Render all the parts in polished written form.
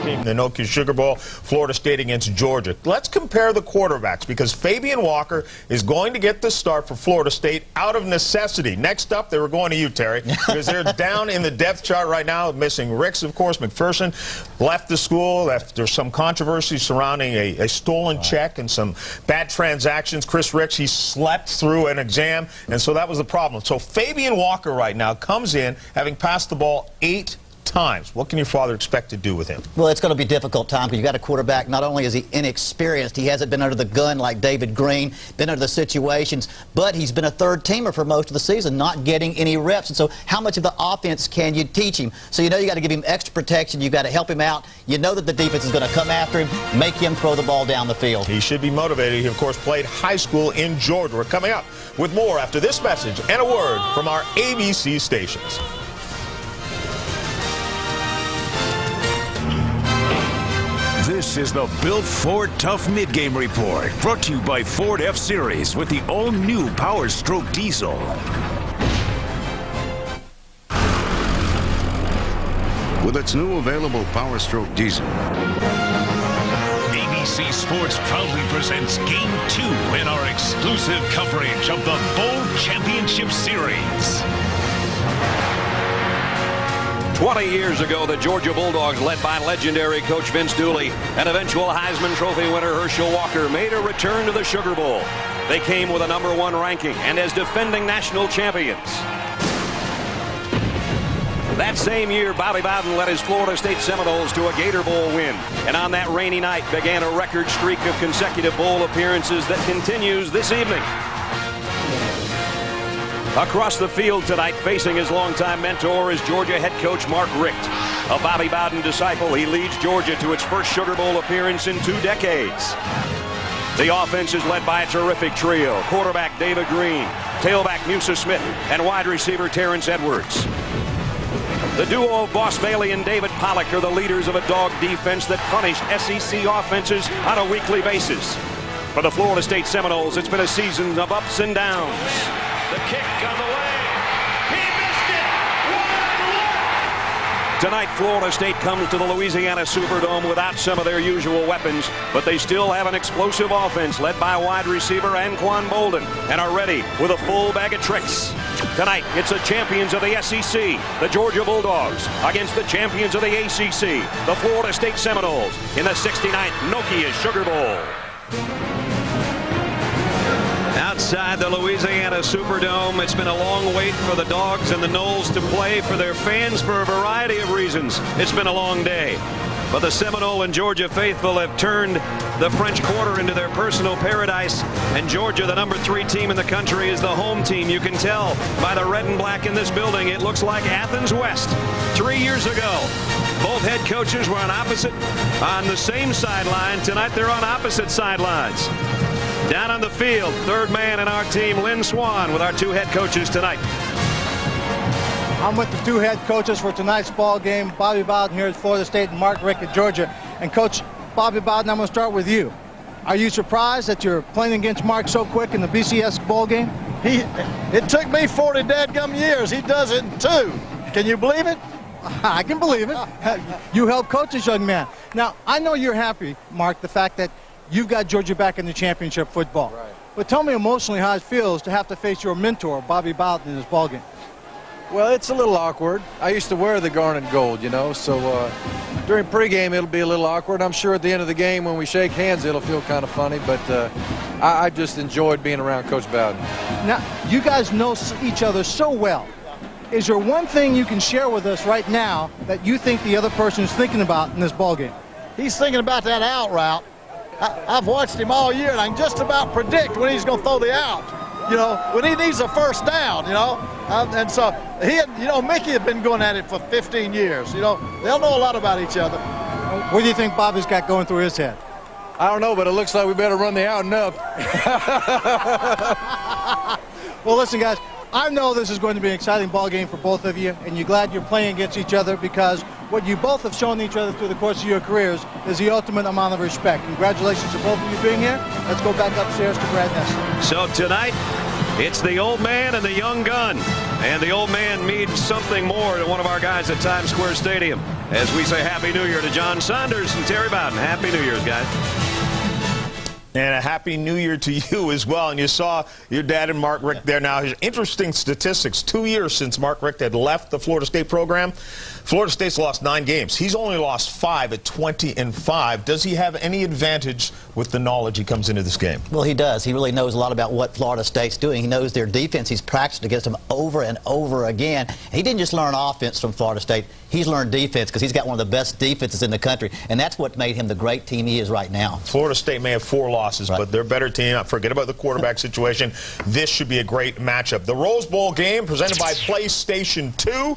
The Nokia Sugar Bowl, Florida State against Georgia. Let's compare the quarterbacks because Fabian Walker is going to get the start for Florida State out of necessity. Next up, they were going to you, Terry, because they're down in the depth chart right now, missing Ricks, of course. McPherson left the school after some controversy surrounding a stolen check and some bad transactions. Chris Ricks, he slept through an exam, and so that was the problem. So Fabian Walker right now comes in having passed the ball 8 times. What can your father expect to do with him? Well, it's going to be a difficult time because you got a quarterback. Not only is he inexperienced, he hasn't been under the gun like David Green, been under the situations, but he's been a third teamer for most of the season, not getting any reps. And so how much of the offense can you teach him? So you know you got to give him extra protection. You got to help him out. You know that the defense is going to come after him, make him throw the ball down the field. He should be motivated. He, of course, played high school in Georgia. We're coming up with more after this message and a word from our ABC stations. This is the Built Ford Tough Mid-Game Report, brought to you by Ford F-Series with the all-new Power Stroke Diesel. With its new available Power Stroke Diesel, ABC Sports proudly presents Game 2 in our exclusive coverage of the Bowl Championship Series. 20 years ago, the Georgia Bulldogs, led by legendary coach Vince Dooley and eventual Heisman Trophy winner Herschel Walker, made a return to the Sugar Bowl. They came with a #1 ranking and as defending national champions. That same year, Bobby Bowden led his Florida State Seminoles to a Gator Bowl win. And on that rainy night began a record streak of consecutive bowl appearances that continues this evening. Across the field tonight, facing his longtime mentor, is Georgia head coach Mark Richt. A Bobby Bowden disciple, he leads Georgia to its first Sugar Bowl appearance in 2 decades. The offense is led by a terrific trio: quarterback David Green, tailback Musa Smith, and wide receiver Terrence Edwards. The duo of Boss Bailey and David Pollock are the leaders of a dog defense that punish SEC offenses on a weekly basis. For the Florida State Seminoles, it's been a season of ups and downs. The kick on the way. He missed it. Wide left. Tonight, Florida State comes to the Louisiana Superdome without some of their usual weapons, but they still have an explosive offense led by wide receiver Anquan Bolden and are ready with a full bag of tricks. Tonight, it's the champions of the SEC, the Georgia Bulldogs, against the champions of the ACC, the Florida State Seminoles, in the 69th Nokia Sugar Bowl. Outside the Louisiana Superdome, it's been a long wait for the Dogs and the Noles to play for their fans for a variety of reasons. It's been a long day. But the Seminole and Georgia faithful have turned the French Quarter into their personal paradise. And Georgia, the #3 team in the country, is the home team. You can tell by the red and black in this building. It looks like Athens West. 3 years ago, both head coaches were on the same sideline. Tonight, they're on opposite sidelines. Down on the field, third man in our team, Lynn Swan, with our 2 head coaches tonight. I'm with the 2 head coaches for tonight's ball game. Bobby Bowden here at Florida State and Mark Richt at Georgia. And Coach Bobby Bowden, I'm going to start with you. Are you surprised that you're playing against Mark so quick in the BCS ball game? It took me 40 dadgum years. He does it in 2. Can you believe it? I can believe it. You helped coach this young man. Now, I know you're happy, Mark, the fact that you've got Georgia back in the championship football. Right. But tell me emotionally how it feels to have to face your mentor, Bobby Bowden, in this ball game. Well, it's a little awkward. I used to wear the garnet gold, you know, so during pregame it'll be a little awkward. I'm sure at the end of the game when we shake hands it'll feel kind of funny, but I just enjoyed being around Coach Bowden. Now, you guys know each other so well. Is there one thing you can share with us right now that you think the other person is thinking about in this ball game? He's thinking about that out route. I've watched him all year, and I can just about predict when he's going to throw the out. You know, when he needs a first down, you know. And so, Mickey had been going at it for 15 years. You know, they'll know a lot about each other. What do you think Bobby's got going through his head? I don't know, but it looks like we better run the out and up. Well, listen, guys. I know this is going to be an exciting ball game for both of you, and you're glad you're playing against each other because what you both have shown each other through the course of your careers is the ultimate amount of respect. Congratulations to both of you being here. Let's go back upstairs to Brad Ness. So tonight, it's the old man and the young gun, and the old man means something more to one of our guys at Times Square Stadium. as we say Happy New Year to John Saunders and Terry Bowden. Happy New Year's, guys. And a Happy New Year to you as well. And you saw your dad and Mark Richt there. Now, here's interesting statistics. 2 years since Mark Richt had left the Florida State program, Florida State's lost 9 games. He's only lost 5 at 20-5. Does he have any advantage with the knowledge he comes into this game? Well, he does. He really knows a lot about what Florida State's doing. He knows their defense. He's practiced against them over and over again. He didn't just learn offense from Florida State. He's learned defense because he's got one of the best defenses in the country. And that's what made him the great team he is right now. Florida State may have 4 losses, right, but they're a better team. Forget about the quarterback situation. This should be a great matchup. The Rose Bowl game presented by PlayStation 2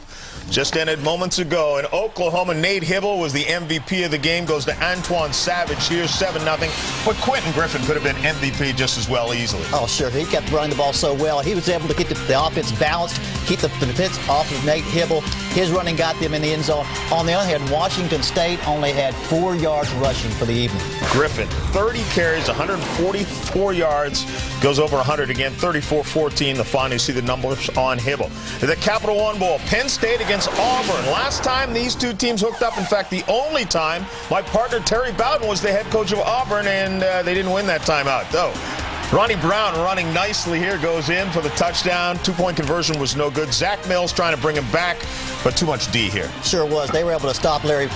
just ended moments ago in Oklahoma. Nate Hibble was the MVP of the game. Goes to Antoine Savage here, 7-0. But Quentin Griffin could have been MVP just as well easily. Oh, sure. He kept running the ball so well. He was able to keep the offense balanced, keep the defense off of Nate Hibble. His running got them in the end zone. On the other hand, Washington State only had 4 yards rushing for the evening. Griffin, 30 carries, 144 yards, goes over 100 again, 34-14. The final, you see the numbers on Hibble. The Capital One Bowl, Penn State against Auburn. Last time these two teams hooked up, in fact, the only time, my partner Terry Bowden was the head coach of Auburn, and they didn't win that time out, though. Ronnie Brown running nicely here, goes in for the touchdown. 2-point conversion was no good. Zach Mills trying to bring him back, but too much D here. Sure was. They were able to stop Larry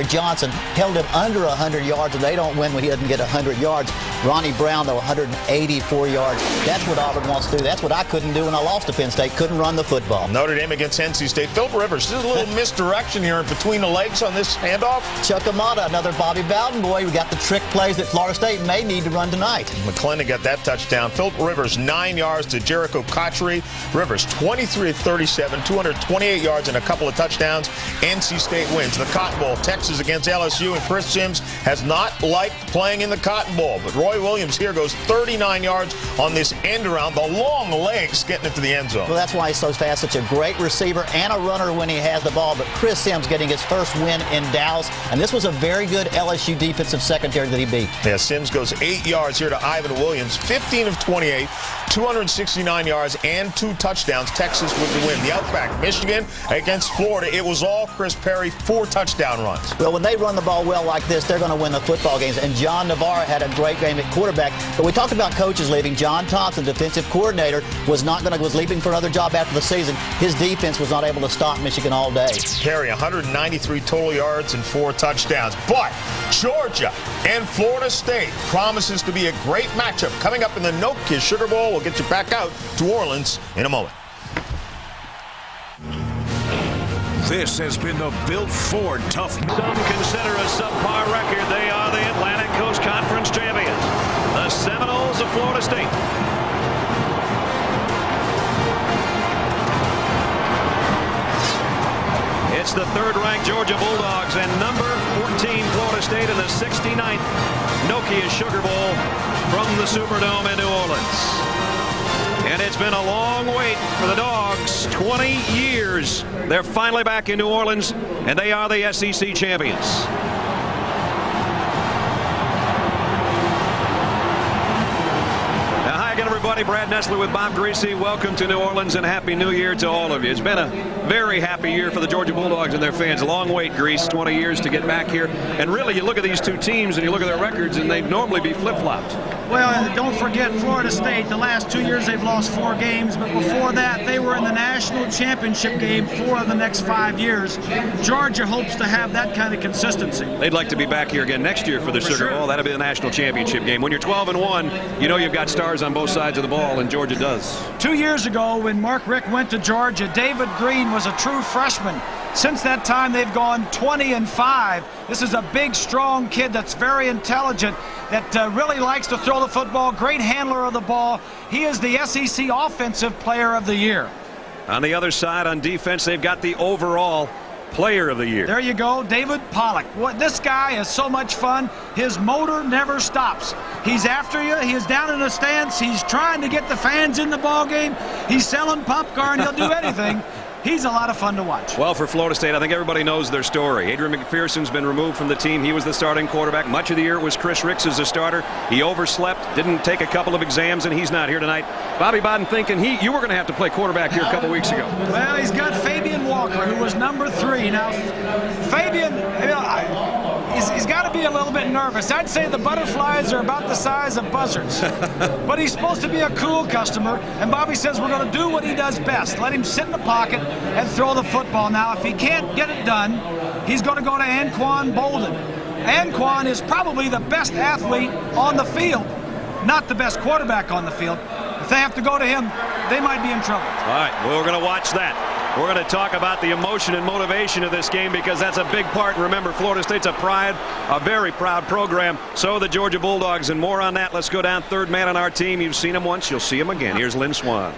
Johnson, held him under 100 yards, and they don't win when he doesn't get 100 yards. Ronnie Brown, though, 184 yards. That's what Auburn wants to do. That's what I couldn't do when I lost to Penn State. Couldn't run the football. Notre Dame against NC State. Philip Rivers, there's a little misdirection here between the legs on this handoff. Chuck Amata, another Bobby Bowden boy. We got the trick plays that Florida State may need to run tonight. McClendon got that touchdown. Philip Rivers, 9 yards to Jericho Cotchery. Rivers, 23-37, 228 yards and a couple of touchdowns. NC State wins. The Cotton Bowl, Texas against LSU, and Chris Sims has not liked playing in the Cotton Bowl. But Roy Williams here goes 39 yards on this end around. The long legs getting it to the end zone. Well, that's why he's so fast, such a great receiver and a runner when he has the ball. But Chris Sims getting his first win in Dallas. And this was a very good LSU defensive secondary that he beat. Yeah, Sims goes 8 yards here to Ivan Williams, 15 of 28, 269 yards and 2 touchdowns. Texas with the win. The Outback, Michigan against Florida. It was all Chris Perry, 4 touchdown runs. Well, when they run the ball well like this, they're going to win the football games. And John Navarre had a great game at quarterback. But we talked about coaches leaving. John Thompson, defensive coordinator, was leaving for another job after the season. His defense was not able to stop Michigan all day. Perry, 193 total yards and 4 touchdowns. But Georgia and Florida State promises to be a great matchup coming up in the No-Kiss Sugar Bowl. We'll get you back out to Orleans in a moment. This has been the Built Ford Tough. Some consider a subpar record. They are the Atlantic Coast Conference champions, the Seminoles of Florida State. It's the 3rd-ranked Georgia Bulldogs and number 14 Florida State in the 69th No-Kiss Sugar Bowl from the Superdome in New Orleans. And it's been a long wait for the Dogs, 20 years. They're finally back in New Orleans, and they are the SEC champions. Hi again, everybody. Brad Nessler with Bob Greasy. Welcome to New Orleans, and Happy New Year to all of you. It's been a very happy year for the Georgia Bulldogs and their fans. A long wait, Grease, 20 years to get back here. And really, you look at these two teams and you look at their records, and they'd normally be flip-flopped. Well, don't forget Florida State. The last 2 years they've lost 4 games, but before that they were in the national championship game 4 of the next 5 years. Georgia hopes to have that kind of consistency. They'd like to be back here again next year for the Sugar Bowl. That'll be the national championship game. When you're 12-1, you know you've got stars on both sides of the ball, and Georgia does. 2 years ago when Mark Richt went to Georgia, David Green was a true freshman. Since that time, they've gone 20-5. This is a big, strong kid that's very intelligent, that really likes to throw the football, great handler of the ball. He is the SEC Offensive Player of the Year. On the other side, on defense, they've got the overall Player of the Year. There you go, David Pollock. This guy is so much fun. His motor never stops. He's after you. He is down in the stands. He's trying to get the fans in the ball game. He's selling popcorn. He'll do anything. He's a lot of fun to watch. Well, for Florida State, I think everybody knows their story. Adrian McPherson's been removed from the team. He was the starting quarterback. Much of the year it was Chris Ricks as a starter. He overslept, didn't take a couple of exams, and he's not here tonight. Bobby Bowden thinking you were going to have to play quarterback here a couple weeks ago. Well, he's got Fabian Walker, who was number 3. Now, Fabian, he's got to be a little bit nervous. I'd say the butterflies are about the size of buzzards. But he's supposed to be a cool customer, and Bobby says we're going to do what he does best. Let him sit in the pocket and throw the football. Now, if he can't get it done, he's going to go to Anquan Bolden. Anquan is probably the best athlete on the field, not the best quarterback on the field. If they have to go to him, they might be in trouble. All right, well, we're going to watch that. We're going to talk about the emotion and motivation of this game because that's a big part. And remember, Florida State's a very proud program. So are the Georgia Bulldogs, and more on that. Let's go down third man on our team. You've seen him once, you'll see him again. Here's Lynn Swan.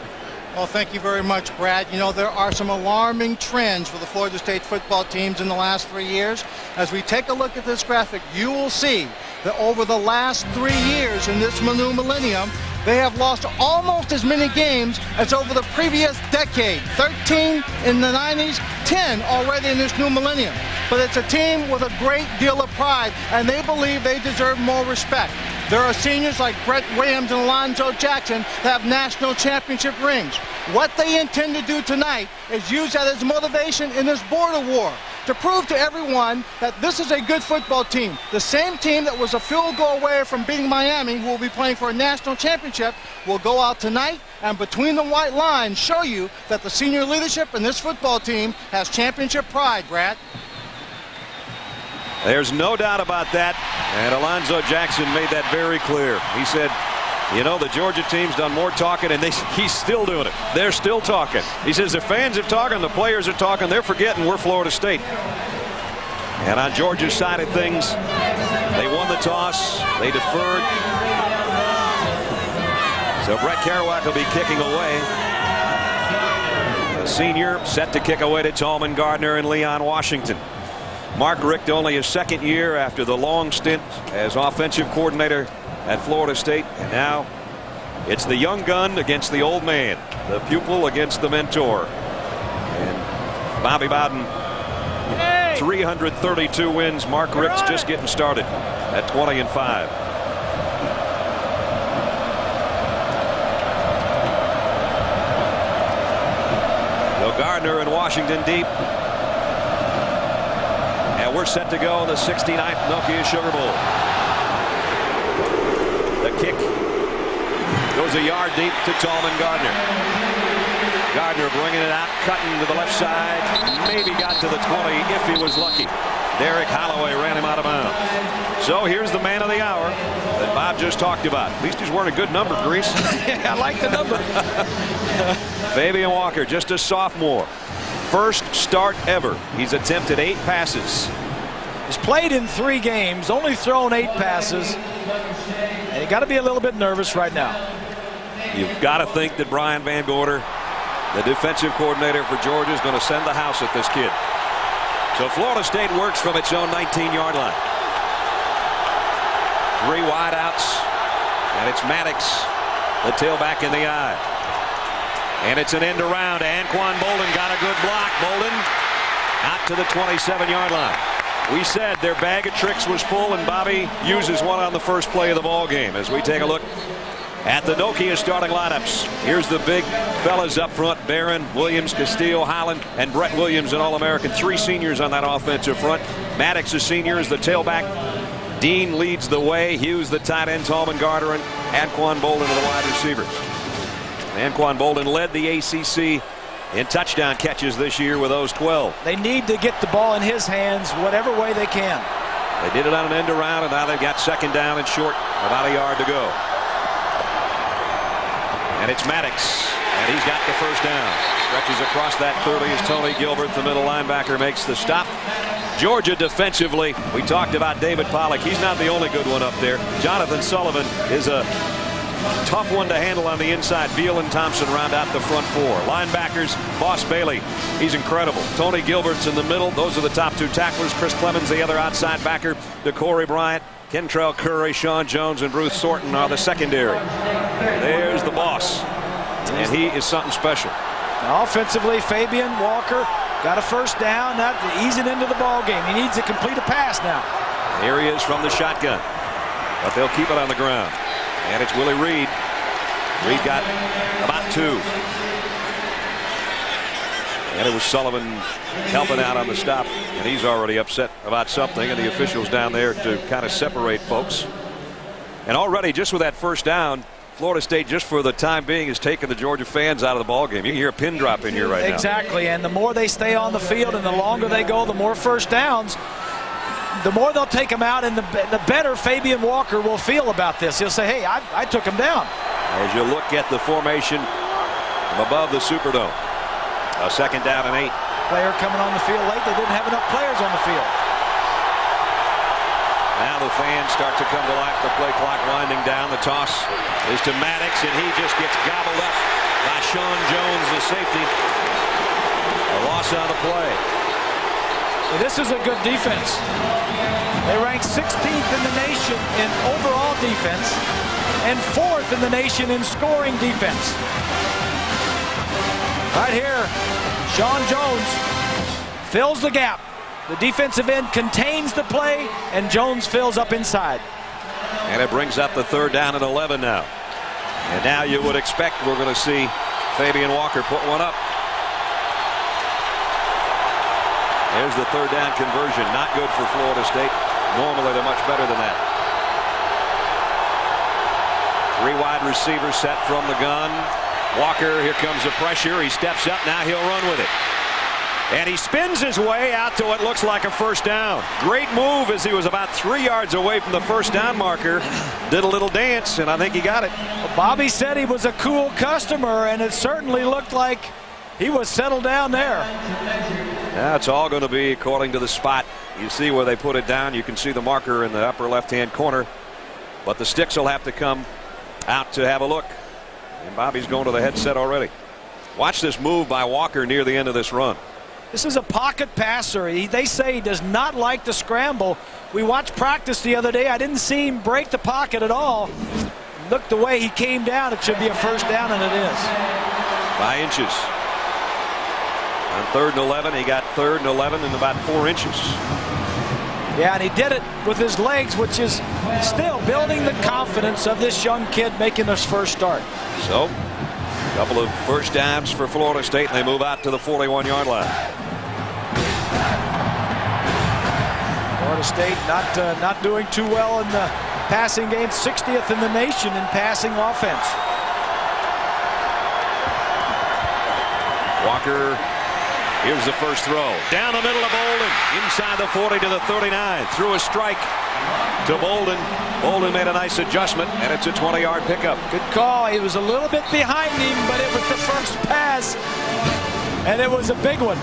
Well, thank you very much, Brad. You know, there are some alarming trends for the Florida State football teams in the last 3 years. As we take a look at this graphic, you will see that over the last 3 years in this new millennium, they have lost almost as many games as over the previous decade. 13 in the 90s, 10 already in this new millennium. But it's a team with a great deal of pride, and they believe they deserve more respect. There are seniors like Brett Williams and Alonzo Jackson that have national championship rings. What they intend to do tonight is use that as motivation in this border war to prove to everyone that this is a good football team. The same team that was a field goal away from beating Miami, who will be playing for a national championship, will go out tonight and between the white lines show you that the senior leadership in this football team has championship pride, Brad. There's no doubt about that, and Alonzo Jackson made that very clear. He said, you know, the Georgia team's done more talking, and he's still doing it. They're still talking. He says the fans are talking, the players are talking, they're forgetting we're Florida State. And on Georgia's side of things, they won the toss, they deferred. So Brett Kerouac will be kicking away. The senior set to kick away to Tallman Gardner and Leon Washington. Mark Richt only his second year after the long stint as offensive coordinator at Florida State, and now it's the young gun against the old man, the pupil against the mentor. And Bobby Bowden, 332 wins. Mark Richt's just getting started at 20-5. So Gardner and Washington deep. And we're set to go in the 69th Nokia Sugar Bowl. The kick goes a yard deep to Tallman Gardner. Gardner bringing it out, cutting to the left side. Maybe got to the 20 if he was lucky. Derek Holloway ran him out of bounds. So here's the man of the hour that Bob just talked about. At least he's wearing a good number, Grease. I like the number. Fabian Walker, just a sophomore. First start ever. He's attempted 8 passes. He's played in 3 games, only thrown 8 passes. And you got to be a little bit nervous right now. You've got to think that Brian Van Gorder, the defensive coordinator for Georgia, is going to send the house at this kid. So Florida State works from its own 19-yard line. 3 wideouts, and it's Maddox, the tailback in the eye. And it's an end around. Anquan Bolden got a good block. Bolden out to the 27-yard line. We said their bag of tricks was full, and Bobby uses one on the first play of the ball game. As we take a look at the Nokia starting lineups, here's the big fellas up front: Barron, Williams, Castillo, Holland, and Brett Williams, an All-American. 3 seniors on that offensive front. Maddox, a senior, is the tailback. Dean leads the way. Hughes, the tight end. Tallman Gardner and Anquan Bolden are the wide receivers. Anquan Bolden led the ACC in touchdown catches this year with those 12. They need to get the ball in his hands whatever way they can. They did it on an end around, and now they've got second down and short, about a yard to go. And it's Maddox, and he's got the first down. Stretches across that 30 as Tony Gilbert, the middle linebacker, makes the stop. Georgia defensively, we talked about David Pollock. He's not the only good one up there. Jonathan Sullivan is a tough one to handle on the inside. Veal and Thompson round out the front 4. Linebackers, Boss Bailey, he's incredible. Tony Gilbert's in the middle. Those are the top 2 tacklers. Chris Clemens, the other outside backer. DeCorey Bryant, Kentrell Curry, Sean Jones, and Bruce Thornton are the secondary. There's the boss, and he is something special. Now, offensively, Fabian Walker got a first down, not easing into the ball game. He needs to complete a pass now. Here he is from the shotgun, but they'll keep it on the ground. And it's Willie Reed. Reed got about 2. And it was Sullivan helping out on the stop, and he's already upset about something, and the officials down there to kind of separate folks. And already, just with that first down, Florida State, just for the time being, has taken the Georgia fans out of the ball game. You can hear a pin drop in here right now. Exactly, and the more they stay on the field and the longer they go, the more first downs, the more they'll take them out, and the better Fabian Walker will feel about this. He'll say, hey, I took him down. As you look at the formation from above the Superdome, a second down and 8. Player coming on the field late. They didn't have enough players on the field. Now the fans start to come to life. The play clock winding down. The toss is to Maddox, and he just gets gobbled up by Sean Jones, the safety. A loss on the play. This is a good defense. They rank 16th in the nation in overall defense and 4th in the nation in scoring defense. Right here, Sean Jones fills the gap. The defensive end contains the play, and Jones fills up inside. And it brings up the third down and 11 now. And now you would expect we're going to see Fabian Walker put one up. There's the third down conversion. Not good for Florida State. Normally they're much better than that. 3 wide receivers set from the gun. Walker, here comes the pressure. He steps up. Now he'll run with it. And he spins his way out to what looks like a first down. Great move as he was about 3 yards away from the first down marker. Did a little dance, and I think he got it. Well, Bobby said he was a cool customer, and it certainly looked like he was settled down there. Now it's all going to be according to the spot. You see where they put it down. You can see the marker in the upper left-hand corner. But the sticks will have to come out to have a look. And Bobby's going to the headset already. Watch this move by Walker near the end of this run. This is a pocket passer. They say he does not like to scramble. We watched practice the other day. I didn't see him break the pocket at all. Look the way he came down. It should be a first down, and it is. By inches. On 3rd and 11, he got 3rd and 11 in about 4 inches. Yeah, and he did it with his legs, which is still building the confidence of this young kid making his first start. So, a couple of first downs for Florida State, and they move out to the 41-yard line. Florida State not doing too well in the passing game, 60th in the nation in passing offense. Walker, here's the first throw. Down the middle of Bolden, inside the 40 to the 39. Threw a strike to Bolden. Bolden made a nice adjustment, and it's a 20-yard pickup. Good call. He was a little bit behind him, but it was the first pass, and it was a big one.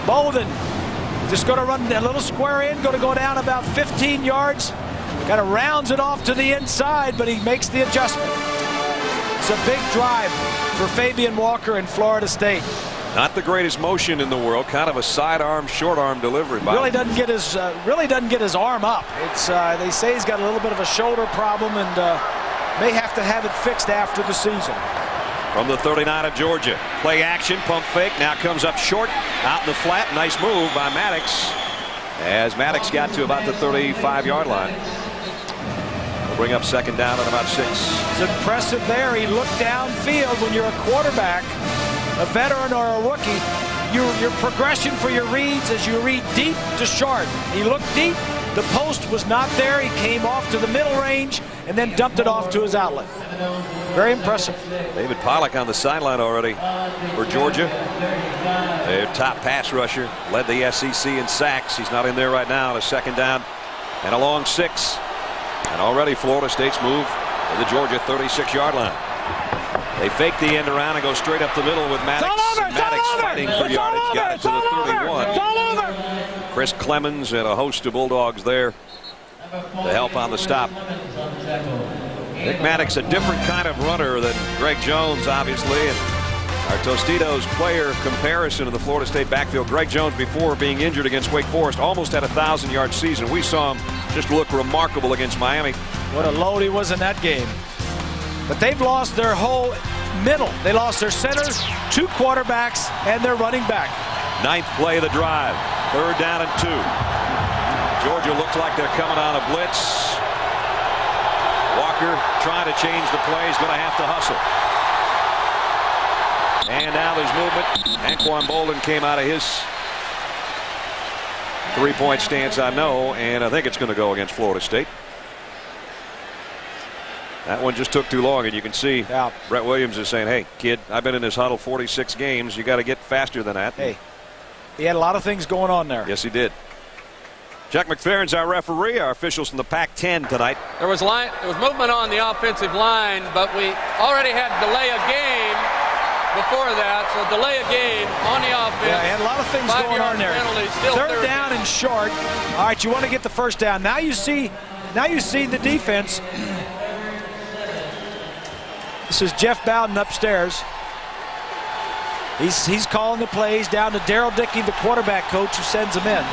Bolden just going to run a little square in, going to go down about 15 yards. Kind of rounds it off to the inside, but he makes the adjustment. It's a big drive for Fabian Walker in Florida State. Not the greatest motion in the world, kind of a sidearm, short arm delivery. Really doesn't get his arm up. It's they say he's got a little bit of a shoulder problem and may have to have it fixed after the season. From the 39 of Georgia, play action, pump fake, now comes up short, out in the flat. Nice move by Maddox, as Maddox got to about the 35-yard line. We'll bring up second down at about 6. It's impressive there. He looked downfield. When you're a quarterback, a veteran or a rookie, your progression for your reads is you read deep to short. He looked deep. The post was not there. He came off to the middle range and then dumped it off to his outlet. Very impressive. David Pollock on the sideline already for Georgia. Their top pass rusher, led the SEC in sacks. He's not in there right now on a second down and a long 6. And already Florida State's moved to the Georgia 36-yard line. They fake the end around and go straight up the middle with Maddox. Maddox fighting for yardage. Got it to the 31. Chris Clemens and a host of Bulldogs there to help on the stop. Nick Maddox, a different kind of runner than Greg Jones, obviously. And our Tostitos player comparison of the Florida State backfield. Greg Jones, before being injured against Wake Forest, almost had a 1,000-yard season. We saw him just look remarkable against Miami. What a load he was in that game. But they've lost their whole middle. They lost their center, 2 quarterbacks, and their running back. 9th play of the drive. 3rd down and 2. Georgia looks like they're coming on a blitz. Walker trying to change the play. He's going to have to hustle. And now there's movement. Anquan Bolden came out of his 3-point stance, I know, and I think it's going to go against Florida State. That one just took too long, and you can see Brett Williams is saying, hey, kid, I've been in this huddle 46 games. You got to get faster than that. Hey, he had a lot of things going on there. Yes, he did. Jack McFerrin's our referee. Our officials from the Pac-10 tonight. There was movement on the offensive line, but we already had delay of game before that, so delay of game on the offense. Yeah, he had a lot of things going on there. Penalty, still 3rd down and short. All right, you want to get the 1st down. Now you see the defense. This is Jeff Bowden upstairs. He's calling the plays down to Daryl Dickey, the quarterback coach, who sends them in.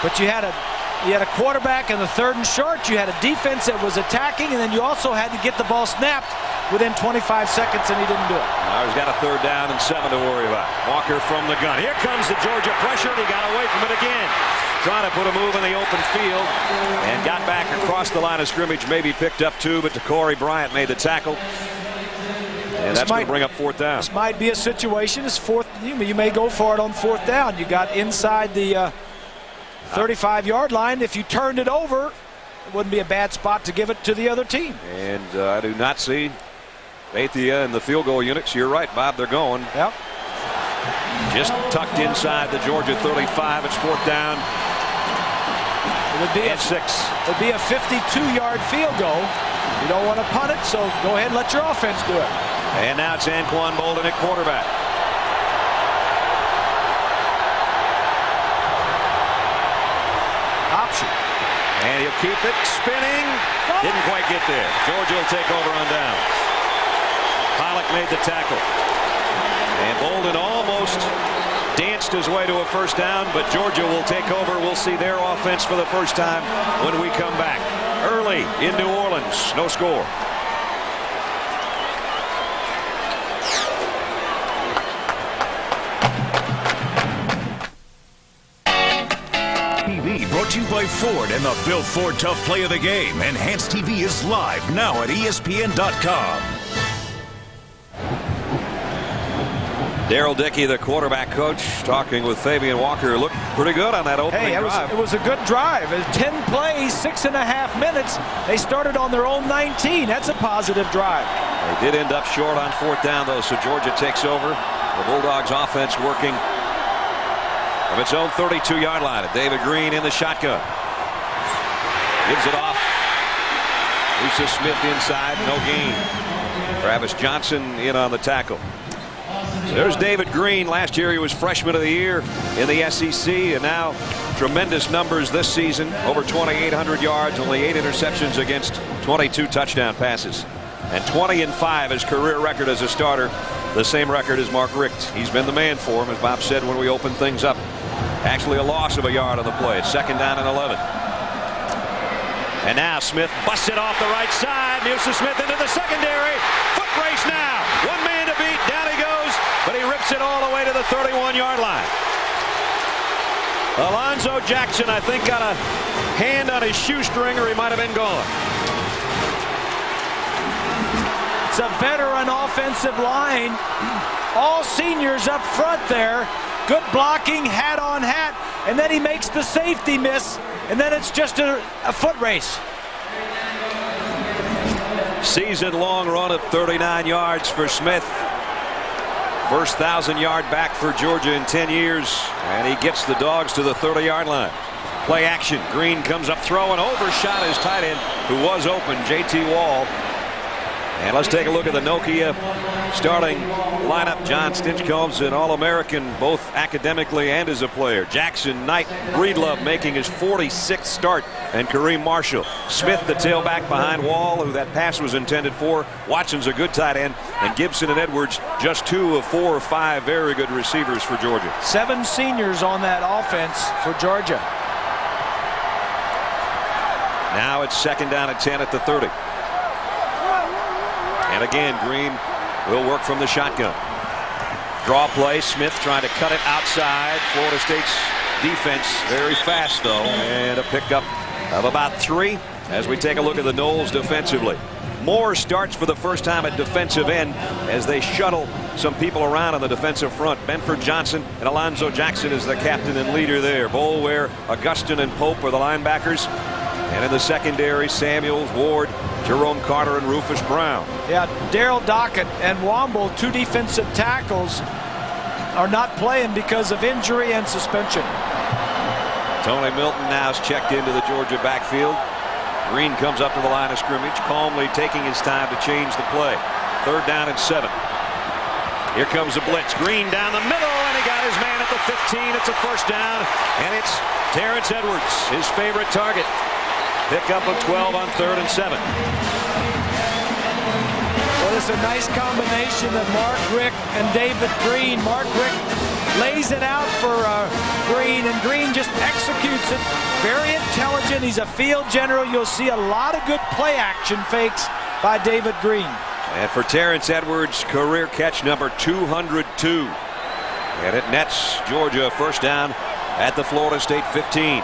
But you had a quarterback in the 3rd and short. You had a defense that was attacking, and then you also had to get the ball snapped within 25 seconds, and he didn't do it. Now he's got a 3rd down and 7 to worry about. Walker from the gun. Here comes the Georgia pressure, and he got away from it again. Trying to put a move in the open field and got back across the line of scrimmage. Maybe picked up 2, but Corey Bryant made the tackle. And that's going to bring up 4th down. This might be a situation. It's 4th. You may go for it on 4th down. You got inside the 35-yard line. If you turned it over, it wouldn't be a bad spot to give it to the other team. And I do not see Bethia in the field goal units. You're right, Bob. They're going. Yep. Just tucked inside the Georgia 35. It's 4th down. It would be and 6. It would be a 52-yard field goal. You don't want to punt it, so go ahead and let your offense do it. And now it's Anquan Bolden at quarterback. Option. And he'll keep it spinning. Didn't quite get there. Georgia will take over on down. Pollock made the tackle. And Bolden almost danced his way to a 1st down, but Georgia will take over. We'll see their offense for the first time when we come back. Early in New Orleans. No score. TV brought to you by Ford and the Built Ford Tough Play of the Game. Enhanced TV is live now at ESPN.com. Daryl Dickey, the quarterback coach, talking with Fabian Walker. Looked pretty good on that opening drive. It was a good drive. 10 plays, 6.5 minutes. They started on their own 19. That's a positive drive. They did end up short on 4th down, though, so Georgia takes over. The Bulldogs offense working from its own 32-yard line. David Green in the shotgun. Gives it off. Lisa Smith inside, no gain. Travis Johnson in on the tackle. So there's David Green. Last year he was freshman of the year in the SEC, and now tremendous numbers this season. Over 2,800 yards, only 8 interceptions against 22 touchdown passes. And 20-5 his career record as a starter. The same record as Mark Richt. He's been the man for him, as Bob said when we opened things up. Actually a loss of a yard on the play. It's 2nd down and 11. And now Smith busts it off the right side. Musa Smith into the secondary. Foot race now. 1 man to beat. Down he goes. But he rips it all the way to the 31-yard line. Alonzo Jackson, I think, got a hand on his shoestring, or he might have been gone. It's a veteran offensive line. All seniors up front there. Good blocking, hat on hat. And then he makes the safety miss. And then it's just a foot race. Season-long run of 39 yards for Smith. First 1,000-yard back for Georgia in 10 years. And he gets the Dogs to the 30-yard line. Play action. Green comes up throwing. Overshot his tight end, who was open, J.T. Wall. And let's take a look at the Nokia starting lineup. John Stinchcomb's an All-American, both academically and as a player. Jackson, Knight, Breedlove making his 46th start, and Kareem Marshall. Smith, the tailback behind Wall, who that pass was intended for. Watson's a good tight end, and Gibson and Edwards just 2 of 4 or 5 very good receivers for Georgia. 7 seniors on that offense for Georgia. Now it's 2nd down and 10 at the 30. And again, Green will work from the shotgun. Draw play. Smith trying to cut it outside. Florida State's defense very fast, though, and a pickup of about 3 as we take a look at the Noles defensively. Moore starts for the first time at defensive end as they shuttle some people around on the defensive front. Benford Johnson and Alonzo Jackson is the captain and leader there. Boulware, Augustin, and Pope are the linebackers. And in the secondary, Samuels, Ward, Jerome Carter, and Rufus Brown. Yeah, Daryl Dockett and Womble, 2 defensive tackles, are not playing because of injury and suspension. Tony Milton now is checked into the Georgia backfield. Green comes up to the line of scrimmage, calmly taking his time to change the play. 3rd down and 7. Here comes the blitz. Green down the middle, and he got his man at the 15. It's a 1st down, and it's Terrence Edwards, his favorite target. Pickup of 12 on 3rd and 7. Well, it's a nice combination of Mark Richt and David Green. Mark Richt lays it out for Green, and Green just executes it. Very intelligent. He's a field general. You'll see a lot of good play action fakes by David Green. And for Terrence Edwards, career catch number 202. And it nets Georgia a 1st down at the Florida State 15.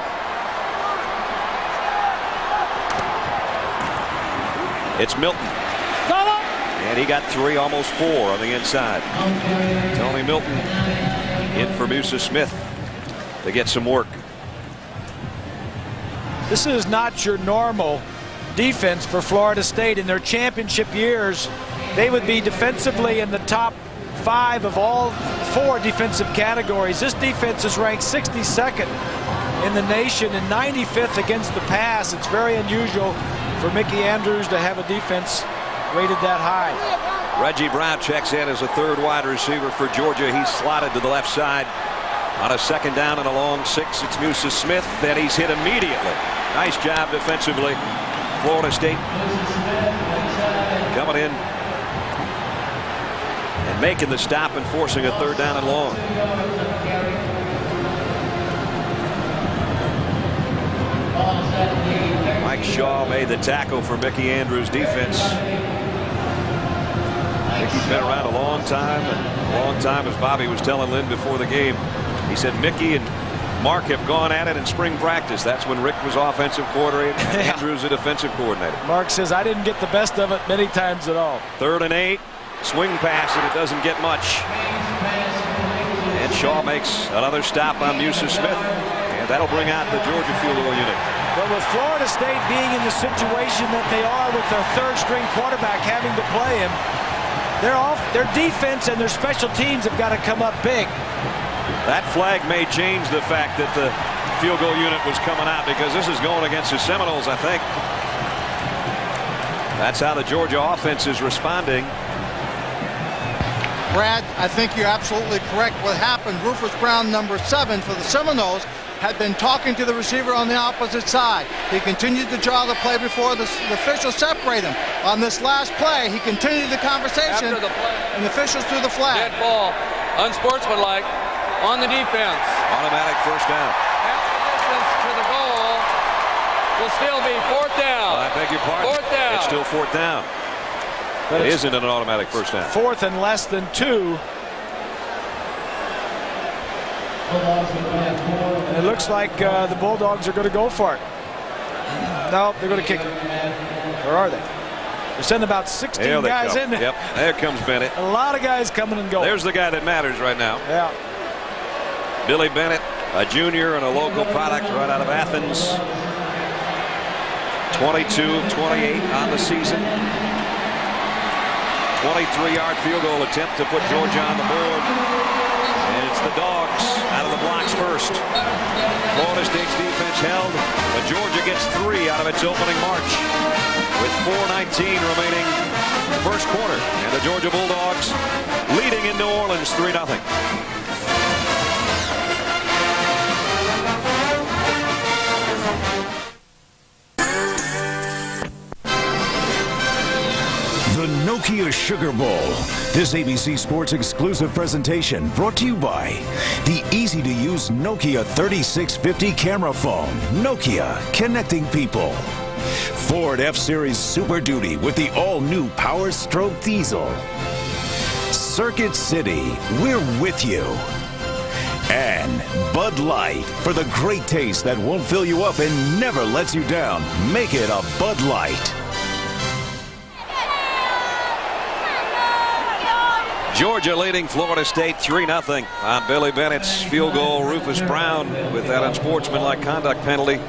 It's Milton. And he got 3, almost 4 on the inside. Tony Milton in for Musa Smith to get some work. This is not your normal defense for Florida State. In their championship years, they would be defensively in the top 5 of all 4 defensive categories. This defense is ranked 62nd in the nation and 95th against the pass. It's very unusual for Mickey Andrews to have a defense rated that high. Reggie Brown checks in as a 3rd wide receiver for Georgia. He's slotted to the left side on a 2nd down and a long 6. It's Musa Smith, and he's hit immediately. Nice job defensively. Florida State coming in and making the stop and forcing a 3rd down and long. Mike Shaw made the tackle for Mickey Andrews' defense. Mickey's been around a long time, as Bobby was telling Lynn before the game. He said Mickey and Mark have gone at it in spring practice. That's when Rick was offensive coordinator and Andrews a defensive coordinator. Mark says, I didn't get the best of it many times at all. 3rd and 8. Swing pass, and it doesn't get much. And Shaw makes another stop on Musa Smith, and that'll bring out the Georgia field goal unit. But with Florida State being in the situation that they are with their 3rd-string quarterback having to play him, their defense and their special teams have got to come up big. That flag may change the fact that the field goal unit was coming out, because this is going against the Seminoles, I think. That's how the Georgia offense is responding. Brad, I think you're absolutely correct. What happened, Rufus Brown, number 7 for the Seminoles, had been talking to the receiver on the opposite side. He continued to draw the play before the officials separate him. On this last play, he continued the conversation, and the officials threw the flag. Dead ball, unsportsmanlike, on the defense. Automatic 1st down. Half the distance to the goal will still be 4th down. I beg your pardon. 4th down. It's still 4th down. But it isn't an automatic 1st down. 4th and less than 2. And it looks like the Bulldogs are going to go for it. No, they're going to kick it. Or are they? They're sending about 16 guys in there. Yep, there comes Bennett. A lot of guys coming and going. There's the guy that matters right now. Yeah. Billy Bennett, a junior and a local product right out of Athens. 22 of 28 on the season. 23-yard field goal attempt to put Georgia on the board. And it's the Dogs out of the blocks first. Florida State's defense held, but Georgia gets 3 out of its opening march with 4:19 remaining first quarter. And the Georgia Bulldogs leading in New Orleans 3-0. The Nokia Sugar Bowl. This ABC Sports exclusive presentation brought to you by the easy-to-use Nokia 3650 camera phone. Nokia, connecting people. Ford F-Series Super Duty with the all-new Power Stroke diesel. Circuit City, we're with you. And Bud Light, for the great taste that won't fill you up and never lets you down. Make it a Bud Light. Georgia leading Florida State 3-0 on Billy Bennett's field goal. Rufus Brown, with that unsportsmanlike conduct penalty,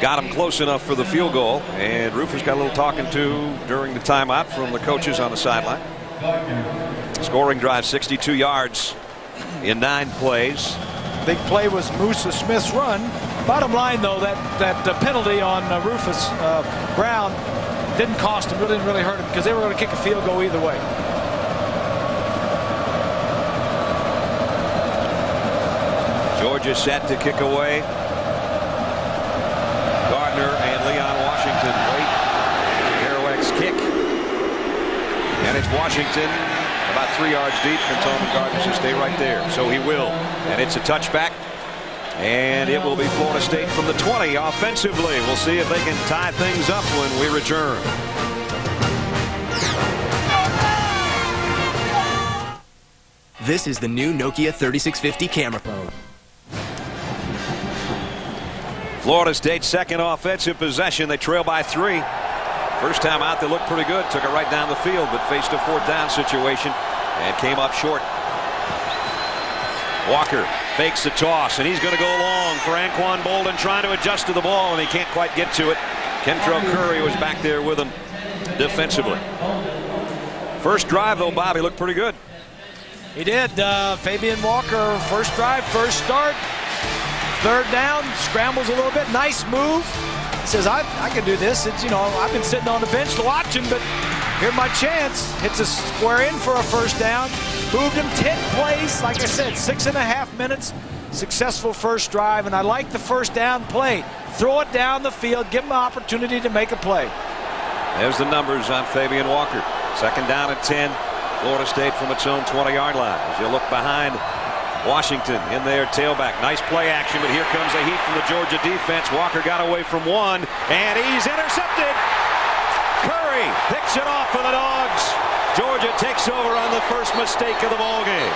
got him close enough for the field goal. And Rufus got a little talking to during the timeout from the coaches on the sideline. Scoring drive, 62 yards in 9 plays. Big play was Musa Smith's run. Bottom line, though, that penalty on Rufus Brown didn't cost him. It didn't really hurt him because they were going to kick a field goal either way. Georgia set to kick away. Gardner and Leon Washington wait. Kerouac's kick. And it's Washington about 3 yards deep, and Tolman Gardner should stay right there. So he will. And it's a touchback. And it will be Florida State from the 20 offensively. We'll see if they can tie things up when we return. This is the new Nokia 3650 camera phone. Florida State's second offensive possession. They trail by 3. First time out, they looked pretty good. Took it right down the field, but faced a 4th down situation and came up short. Walker fakes the toss, and he's going to go long for Anquan Bolden, trying to adjust to the ball, and he can't quite get to it. Kentrell Curry was back there with him defensively. First drive, though, Bobby looked pretty good. He did. Fabian Walker, first drive, first start. 3rd down, scrambles a little bit. Nice move. He says, I can do this. It's, I've been sitting on the bench watching, but here's my chance. Hits a square in for a first down. Moved him 10 plays. Like I said, 6.5 minutes. Successful first drive, and I like the first down play. Throw it down the field, give him an opportunity to make a play. There's the numbers on Fabian Walker. 2nd down and 10. Florida State from its own 20-yard line. As you look behind, Washington in their tailback. Nice play action, but here comes a heat from the Georgia defense. Walker got away from one, and he's intercepted. Curry picks it off for the Dogs. Georgia takes over on the first mistake of the ballgame.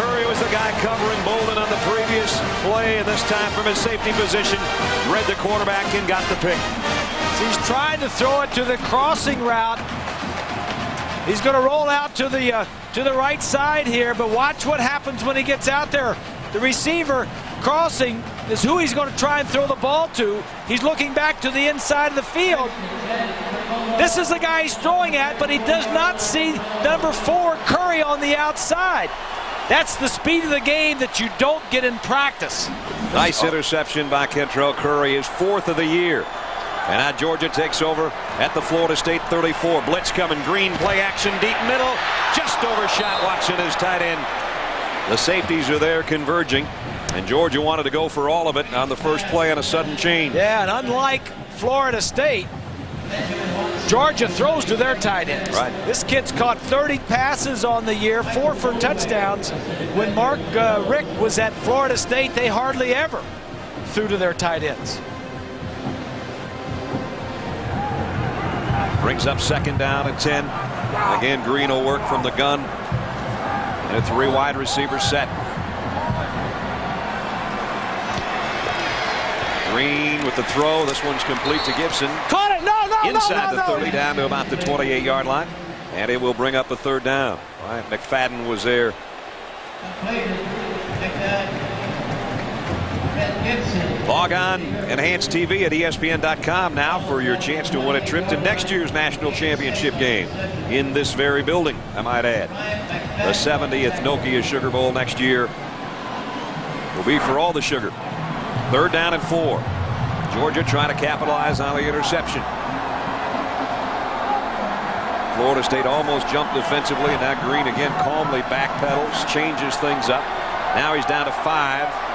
Curry was the guy covering Bolden on the previous play, and this time from his safety position, read the quarterback and got the pick. So he's trying to throw it to the crossing route. He's going to roll out to the right side here, but watch what happens when he gets out there. The receiver crossing is who he's going to try and throw the ball to. He's looking back to the inside of the field. This is the guy he's throwing at, but he does not see number 4, Curry, on the outside. That's the speed of the game that you don't get in practice. Nice interception by Kentrell Curry, his 4th of the year. And now Georgia takes over at the Florida State 34. Blitz coming, Green, play action, deep middle. Just overshot Watson, his tight end. The safeties are there converging, and Georgia wanted to go for all of it on the first play on a sudden change. Yeah, and unlike Florida State, Georgia throws to their tight ends. Right. This kid's caught 30 passes on the year, 4 for touchdowns. When Mark Richt was at Florida State, they hardly ever threw to their tight ends. Brings up 2nd down and 10. Again, Green will work from the gun. And a 3 wide receiver set. Green with the throw. This one's complete to Gibson. Caught it! No, Inside the 30, down to about the 28-yard line. And it will bring up a 3rd down. All right, McFadden was there. Log on Enhanced TV at ESPN.com now for your chance to win a trip to next year's national championship game in this very building, I might add. The 70th Nokia Sugar Bowl next year will be for all the sugar. 3rd down and 4. Georgia trying to capitalize on the interception. Florida State almost jumped defensively, and now Green again calmly backpedals, changes things up. Now he's down to 5.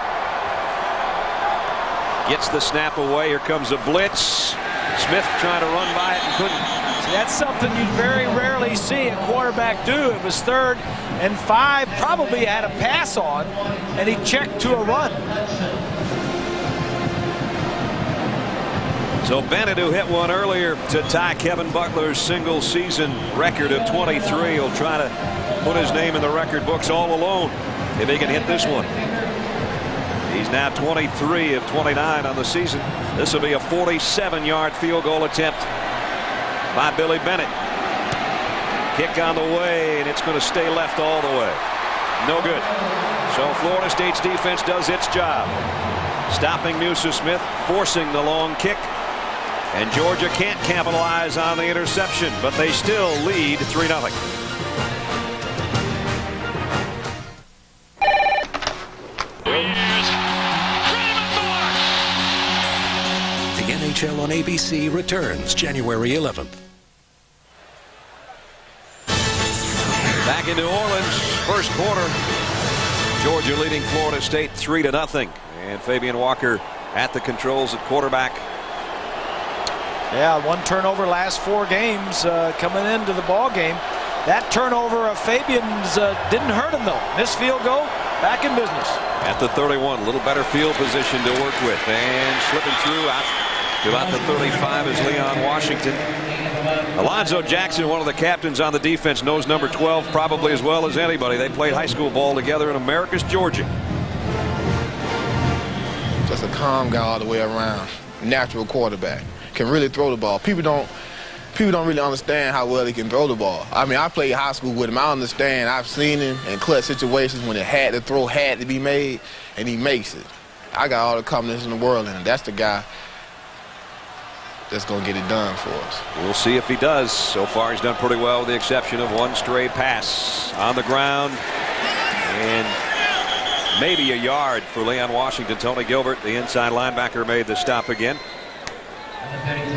Gets the snap away. Here comes a blitz. Smith trying to run by it and couldn't. See, that's something you very rarely see a quarterback do. It was 3rd and 5. Probably had a pass on, and he checked to a run. So Bennett, who hit one earlier to tie Kevin Butler's single season record of 23, will try to put his name in the record books all alone if he can hit this one. He's now 23 of 29 on the season. This will be a 47-yard field goal attempt by Billy Bennett. Kick on the way, and it's going to stay left all the way. No good. So Florida State's defense does its job, stopping Musa Smith, forcing the long kick. And Georgia can't capitalize on the interception, but they still lead 3-0. The NHL on ABC returns January 11th. Back in New Orleans, first quarter. Georgia leading Florida State 3-0. And Fabian Walker at the controls at quarterback. Yeah, one turnover last 4 games coming into the ball game. That turnover of Fabian's didn't hurt him though. Missed field goal, back in business. At the 31, a little better field position to work with, and slipping through out to about the 35 is Leon Washington. Alonzo Jackson, one of the captains on the defense, knows number 12 probably as well as anybody. They played high school ball together in Americus, Georgia. Just a calm guy all the way around. Natural quarterback. Can really throw the ball. People don't really understand how well he can throw the ball. I mean, I played high school with him. I understand. I've seen him in clutch situations when it had to throw, had to be made, and he makes it. I got all the confidence in the world in him. That's the guy that's going to get it done for us. We'll see if he does. So far, he's done pretty well with the exception of one stray pass on the ground. And maybe a yard for Leon Washington. Tony Gilbert, the inside linebacker, made the stop again.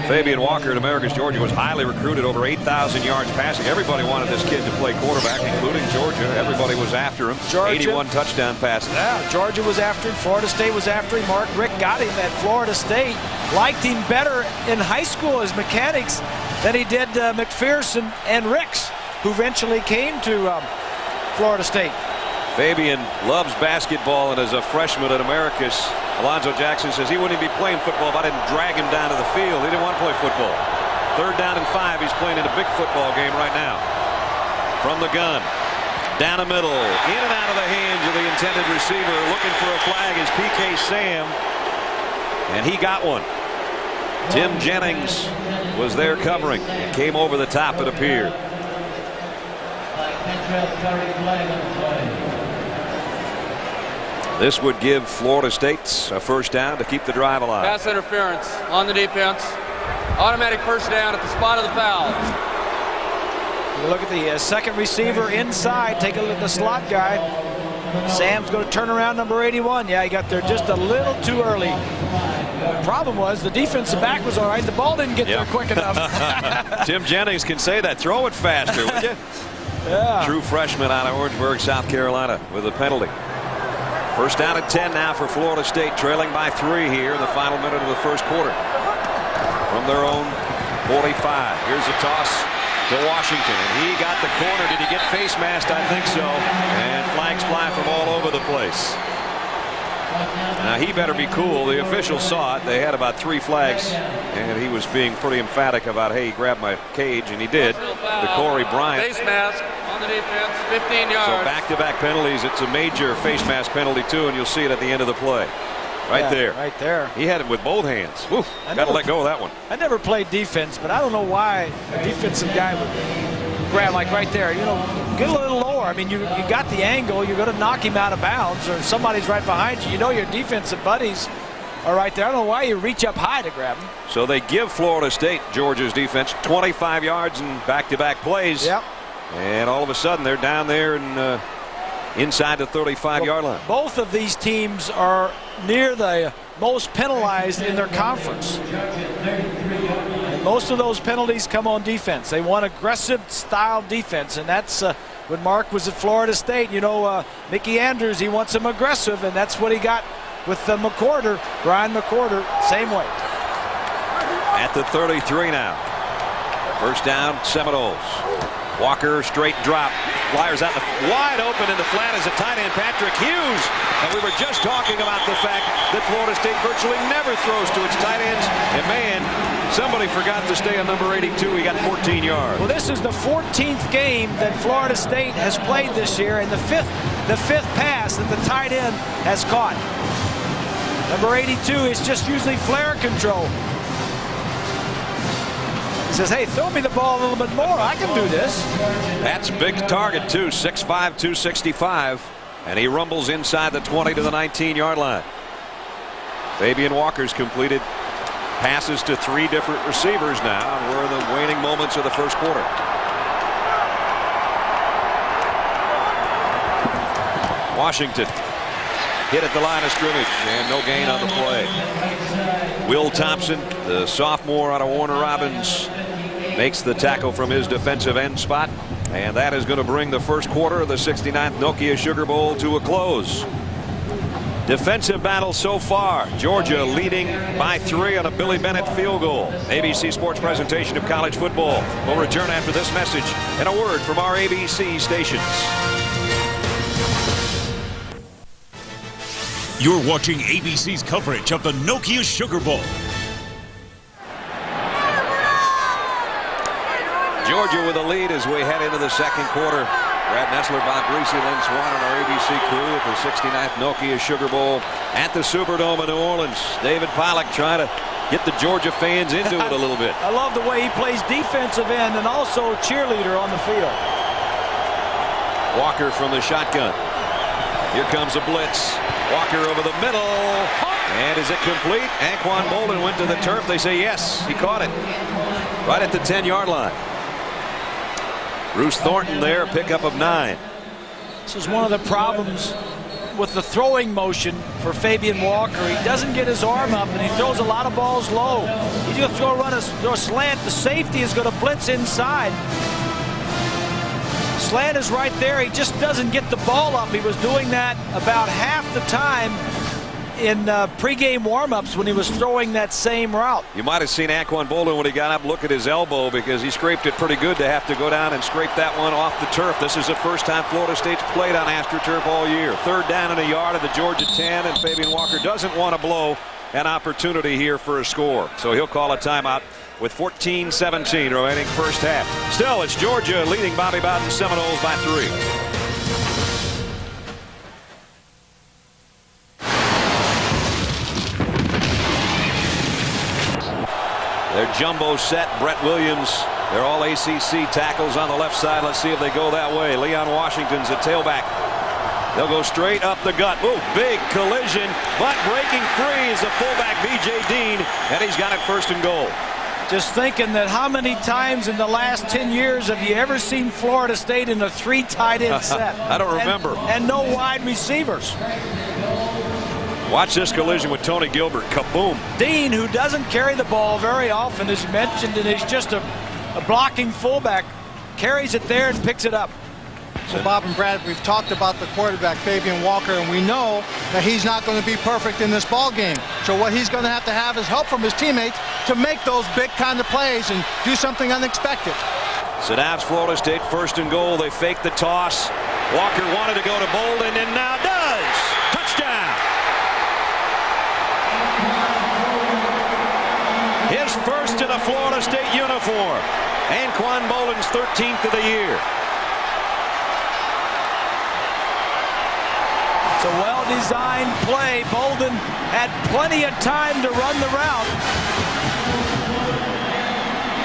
Fabian Walker at Americus, Georgia, was highly recruited, over 8,000 yards passing. Everybody wanted this kid to play quarterback, including Georgia. Everybody was after him. Georgia, 81 touchdown passes. Yeah, Georgia was after him. Florida State was after him. Mark Richt got him at Florida State. Liked him better in high school as mechanics than he did McPherson and Ricks, who eventually came to Florida State. Fabian loves basketball, and as a freshman at Americus, Alonzo Jackson says he wouldn't be playing football if I didn't drag him down to the field. He didn't want to play football. 3rd down and 5. He's playing in a big football game right now. From the gun, down the middle, in and out of the hands of the intended receiver. Looking for a flag is PK Sam, and he got one. Tim Jennings was there covering. It came over the top, it appeared. This would give Florida State a first down to keep the drive alive. Pass interference on the defense. Automatic first down at the spot of the foul. You look at the second receiver inside. Take a look at the slot guy. Sam's going to turn around number 81. Yeah, he got there just a little too early. The problem was the defensive back was all right. The ball didn't get there quick enough. Tim Jennings can say that. Throw it faster, would you? Yeah. True freshman out of Orangeburg, South Carolina, with a penalty. First down at 10 now for Florida State, trailing by 3 here in the final minute of the first quarter. From their own 45. Here's a toss to Washington, and he got the corner. Did he get face masked? I think so. And flags fly from all over the place. Now he better be cool. The officials saw it. They had about 3 flags, and he was being pretty emphatic about, hey, he grabbed my cage, and he did. To Corey Bryant. Face mask on the defense, 15 yards. So back-to-back penalties. It's a major face mask penalty too, and you'll see it at the end of the play. Right there. Right there. He had it with both hands. Got to let go of that one. I never played defense, but I don't know why a defensive guy would grab like right there. You know, get a little lower. I mean, you got the angle. You're going to knock him out of bounds, or somebody's right behind you. You know your defensive buddies are right there. I don't know why you reach up high to grab him. So they give Florida State, Georgia's defense, 25 yards in back-to-back plays. Yep. And all of a sudden, they're down there and inside the 35-yard line. Both of these teams are near the most penalized in their conference. And most of those penalties come on defense. They want aggressive style defense, and that's when Mark was at Florida State. You know, Mickey Andrews, he wants him aggressive, and that's what he got with McWhorter, Brian McWhorter, same way. At the 33 now. First down, Seminoles. Walker, straight drop. Flyers out wide open in the flat as a tight end, Patrick Hughes. And we were just talking about the fact that Florida State virtually never throws to its tight ends. And man, somebody forgot to stay on number 82. He got 14 yards. Well, this is the 14th game that Florida State has played this year, and the fifth pass that the tight end has caught. Number 82 is just usually flare control. He says, hey, throw me the ball a little bit more. I can do this. That's a big target, too. 6'5", 265. And he rumbles inside the 20 to the 19-yard line. Fabian Walker's completed passes to 3 different receivers now. And we're in the waning moments of the first quarter. Washington hit at the line of scrimmage and no gain on the play. Will Thompson, the sophomore out of Warner Robins, makes the tackle from his defensive end spot, and that is going to bring the first quarter of the 69th Nokia Sugar Bowl to a close. Defensive battle so far. Georgia leading by 3 on a Billy Bennett field goal. ABC Sports presentation of college football. We'll return after this message and a word from our ABC stations. You're watching ABC's coverage of the Nokia Sugar Bowl. Georgia with a lead as we head into the second quarter. Brad Nessler, Bob Greasy, Lynn Swan, and our ABC crew at the 69th Nokia Sugar Bowl at the Superdome in New Orleans. David Pollack trying to get the Georgia fans into it a little bit. I love the way he plays defensive end and also cheerleader on the field. Walker from the shotgun. Here comes a blitz. Walker over the middle. And is it complete? Anquan Bolden went to the turf. They say yes. He caught it right at the 10-yard line. Bruce Thornton there, pickup of 9. This is one of the problems with the throwing motion for Fabian Walker. He doesn't get his arm up, and he throws a lot of balls low. He's going to throw a slant. The safety is going to blitz inside. Slant is right there. He just doesn't get the ball up. He was doing that about half the time in pregame warm-ups when he was throwing that same route. You might have seen Anquan Bolden when he got up look at his elbow, because he scraped it pretty good to have to go down and scrape that one off the turf. This is the first time Florida State's played on AstroTurf all year. 3rd down and a yard of the Georgia 10, and Fabian Walker doesn't want to blow an opportunity here for a score. So he'll call a timeout with 14-17 remaining first half. Still, it's Georgia leading Bobby Bowden Seminoles by 3. Their jumbo set, Brett Williams. They're all ACC tackles on the left side. Let's see if they go that way. Leon Washington's a tailback. They'll go straight up the gut. Ooh, big collision, but breaking free is the fullback B.J. Dean, and he's got it 1st and goal. Just thinking that how many times in the last 10 years have you ever seen Florida State in a 3 tight end set? I don't remember. And no wide receivers. Watch this collision with Tony Gilbert. Kaboom. Dean, who doesn't carry the ball very often, as mentioned, and he's just a blocking fullback, carries it there and picks it up. So Bob and Brad, we've talked about the quarterback, Fabian Walker, and we know that he's not going to be perfect in this ball game. So what he's going to have is help from his teammates to make those big kind of plays and do something unexpected. So now it's Florida State 1st and goal. They fake the toss. Walker wanted to go to Bolden and now does. Touchdown. His first in a Florida State uniform. Anquan Bolden's 13th of the year. It's a well-designed play. Bolden had plenty of time to run the route.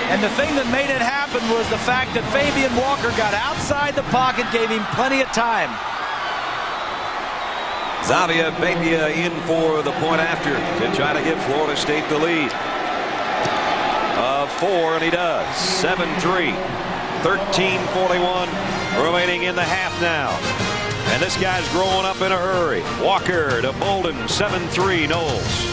And the thing that made it happen was the fact that Fabian Walker got outside the pocket, gave him plenty of time. Xavier Bethia in for the point after to try to give Florida State the lead of 4, and he does. 7-3. 13:41 remaining in the half now. And this guy's growing up in a hurry. Walker to Bolden, 7-3 Noles.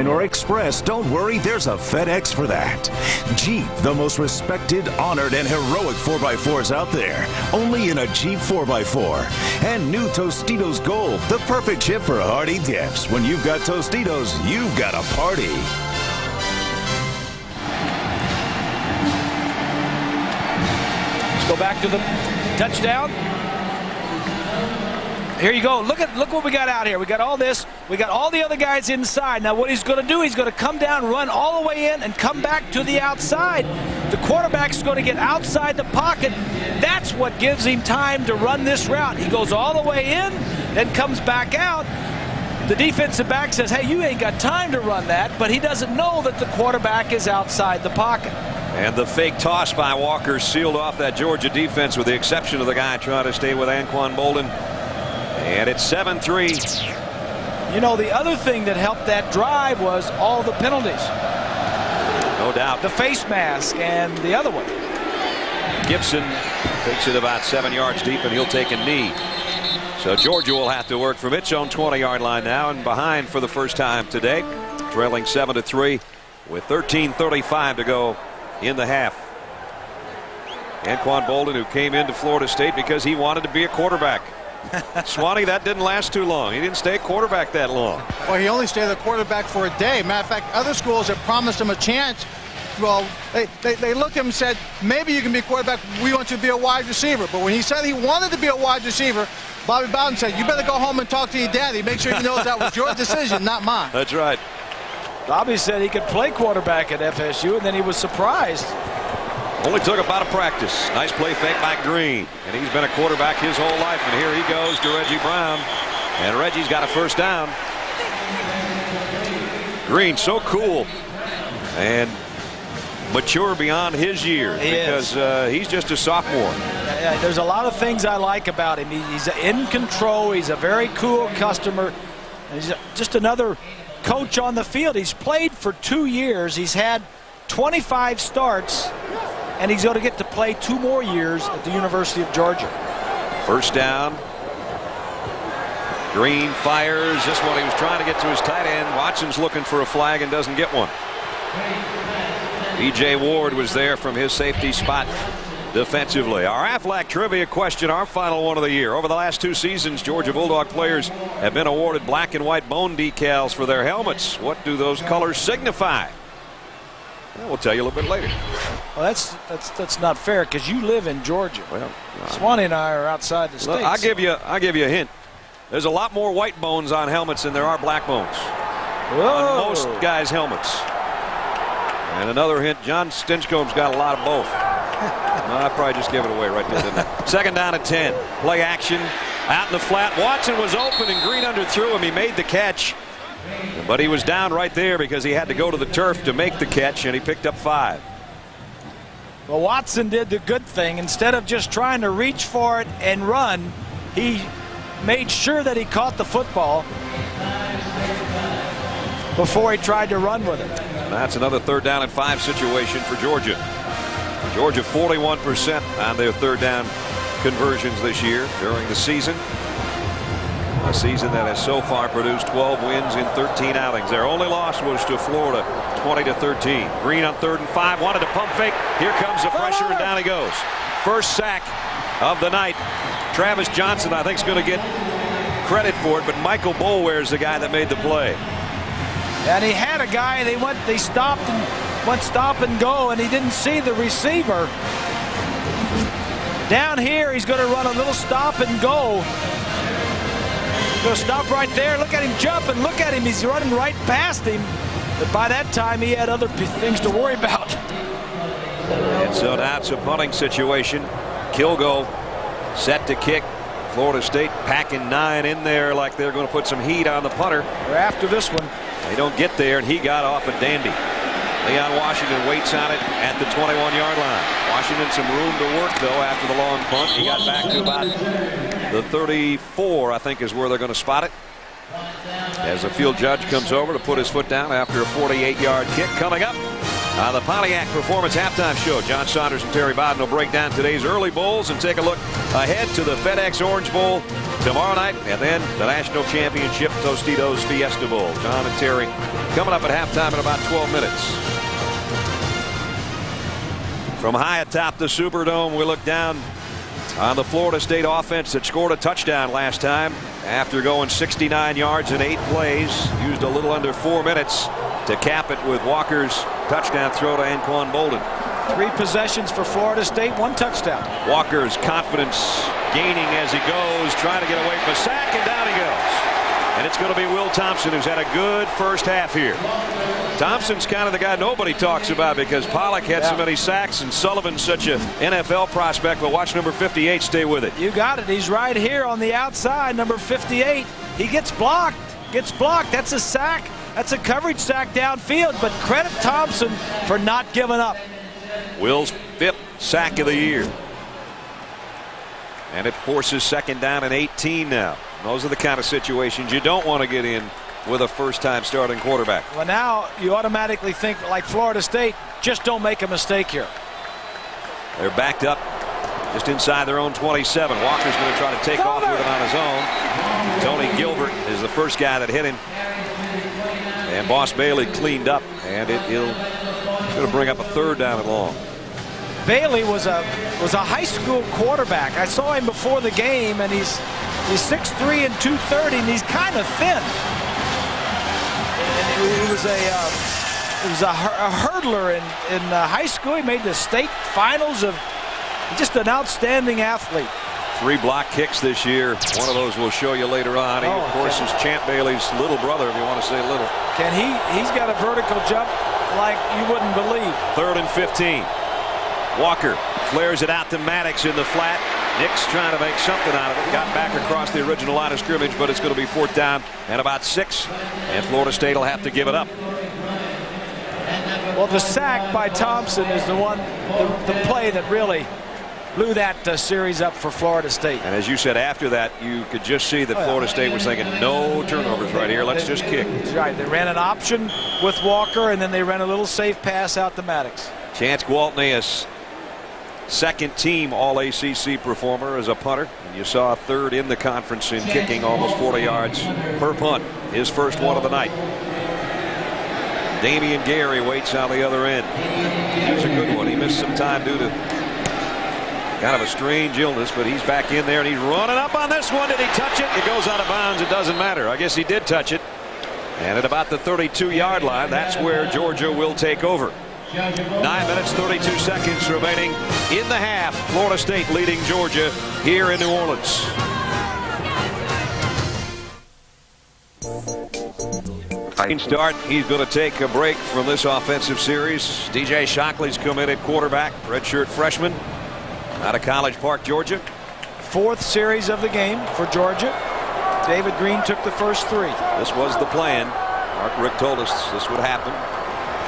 American or Express, don't worry, there's a FedEx for that. Jeep, the most respected, honored, and heroic 4x4s out there. Only in a Jeep 4x4. And new Tostitos Gold, the perfect chip for hearty dips. When you've got Tostitos, you've got a party. Let's go back to the touchdown. Here you go. Look what we got out here. We got all this. We got all the other guys inside. Now what he's going to do, he's going to come down, run all the way in, and come back to the outside. The quarterback's going to get outside the pocket. That's what gives him time to run this route. He goes all the way in, then comes back out. The defensive back says, hey, you ain't got time to run that, but he doesn't know that the quarterback is outside the pocket. And the fake toss by Walker sealed off that Georgia defense with the exception of the guy trying to stay with Anquan Bolden. And it's 7-3. You know, the other thing that helped that drive was all the penalties. No doubt. The face mask and the other one. Gibson takes it about 7 yards deep, and he'll take a knee. So Georgia will have to work from its own 20-yard line now, and behind for the first time today, trailing 7-3 with 13:35 to go in the half. Anquan Bolden, who came into Florida State because he wanted to be a quarterback. Swanee, that didn't last too long. He didn't stay a quarterback that long. Well, he only stayed a quarterback for a day. Matter of fact, other schools have promised him a chance. Well, they looked at him and said, maybe you can be a quarterback. We want you to be a wide receiver. But when he said he wanted to be a wide receiver, Bobby Bowden said, you better go home and talk to your daddy. Make sure he knows that was your decision, not mine. That's right. Bobby said he could play quarterback at FSU, and then he was surprised. Only took about a practice. Nice play fake by Green. And he's been a quarterback his whole life. And here he goes to Reggie Brown. And Reggie's got a first down. Green, so cool. And mature beyond his years because he's just a sophomore. Yeah, there's a lot of things I like about him. He's in control. He's a very cool customer. He's just another coach on the field. He's played for 2 years. He's had 25 starts, and he's going to get to play 2 more years at the University of Georgia. First down. Green fires. This one he was trying to get to his tight end. Watson's looking for a flag and doesn't get one. B.J. Ward was there from his safety spot defensively. Our Aflac trivia question, our final one of the year. Over the last 2 seasons, Georgia Bulldog players have been awarded black and white bone decals for their helmets. What do those colors signify? Well, we'll tell you a little bit later. Well, that's not fair because you live in Georgia. Well, Swanee and I are outside the states. I'll give you a hint. There's a lot more white bones on helmets than there are black bones. Whoa. On most guys' helmets. And another hint, John Stinchcomb's got a lot of both. No, I probably just gave it away right there, didn't I? Second down and 10. Play action. Out in the flat. Watson was open and Green underthrew him. He made the catch. But he was down right there because he had to go to the turf to make the catch, and he picked up 5. Well, Watson did the good thing. Instead of just trying to reach for it and run, he made sure that he caught the football before he tried to run with it. And that's another 3rd down and 5 situation for Georgia. Georgia 41% on their 3rd down conversions this year during the season. A season that has so far produced 12 wins in 13 outings. Their only loss was to Florida, 20-13. Green on 3rd and 5, wanted to pump fake. Here comes the pressure, and down he goes. First sack of the night. Travis Johnson, I think, is going to get credit for it, but Michael Boulware is the guy that made the play. And he had a guy, they stopped and went stop and go, and he didn't see the receiver. Down here, he's going to run a little stop and go. Going to stop right there. Look at him jump, and look at him. He's running right past him. But by that time, he had other things to worry about. And so now it's a punting situation. Kilgo set to kick. Florida State packing 9 in there like they're going to put some heat on the punter. We're after this one. They don't get there, and he got off a dandy. Leon Washington waits on it at the 21-yard line. Washington some room to work, though, after the long punt. He got back to about the 34, I think, is where they're going to spot it. As the field judge comes over to put his foot down after a 48-yard kick. Coming up, The Pontiac Performance Halftime Show. John Saunders and Terry Bowden will break down today's early bowls and take a look ahead to the FedEx Orange Bowl tomorrow night, and then the National Championship Tostitos Fiesta Bowl. John and Terry coming up at halftime in about 12 minutes. From high atop the Superdome, we look down on the Florida State offense that scored a touchdown last time after going 69 yards in 8 plays. Used a little under 4 minutes to cap it with Walker's touchdown throw to Anquan Bolden. 3 possessions for Florida State, 1 touchdown. Walker's confidence gaining as he goes, trying to get away from a sack, and down he goes. And it's going to be Will Thompson, who's had a good first half here. Thompson's kind of the guy nobody talks about because Pollock had so many sacks and Sullivan's such an NFL prospect. But watch number 58 stay with it. You got it. He's right here on the outside, number 58. He gets blocked. That's a sack. That's a coverage sack downfield. But credit Thompson for not giving up. Will's 5th sack of the year. And it forces 2nd down and 18 now. Those are the kind of situations you don't want to get in with a first-time starting quarterback. Well, now you automatically think, like Florida State, just don't make a mistake here. They're backed up just inside their own 27. Walker's going to try to take off with it on his own. Tony Gilbert is the first guy that hit him. And Boss Bailey cleaned up, and it's going to bring up a 3rd down and long. Bailey was a high school quarterback. I saw him before the game, and he's 6'3" and 230, and he's kind of thin. And he was a hurdler in high school. He made the state finals. Just an outstanding athlete. 3 block kicks this year. One of those we'll show you later on. He, of course, is Champ Bailey's little brother, if you want to say little. He's got a vertical jump like you wouldn't believe. 3rd and 15. Walker flares it out to Maddox in the flat. Nick's trying to make something out of it. Got back across the original line of scrimmage, but it's going to be 4th down and about 6. And Florida State will have to give it up. Well, the sack by Thompson is the play that really blew that series up for Florida State. And as you said, after that, you could just see that Florida State was thinking, no turnovers right here. Let's just kick. That's right. They ran an option with Walker, and then they ran a little safe pass out to Maddox. Chance Gwaltney, a 2nd team All-ACC performer as a punter. And you saw 3rd in the conference in kicking, almost 40 yards per punt. His first one of the night. Damian Gary waits on the other end. He's a good one. He missed some time due to kind of a strange illness, but he's back in there and he's running up on this one. Did he touch it? It goes out of bounds. It doesn't matter. I guess he did touch it. And at about the 32-yard line, that's where Georgia will take over. 9 minutes, 32 seconds remaining in the half. Florida State leading Georgia here in New Orleans. Start. He's going to take a break from this offensive series. DJ Shockley's come in at quarterback, redshirt freshman out of College Park, Georgia. 4th series of the game for Georgia. David Green took the first 3. This was the plan. Mark Richt told us this would happen.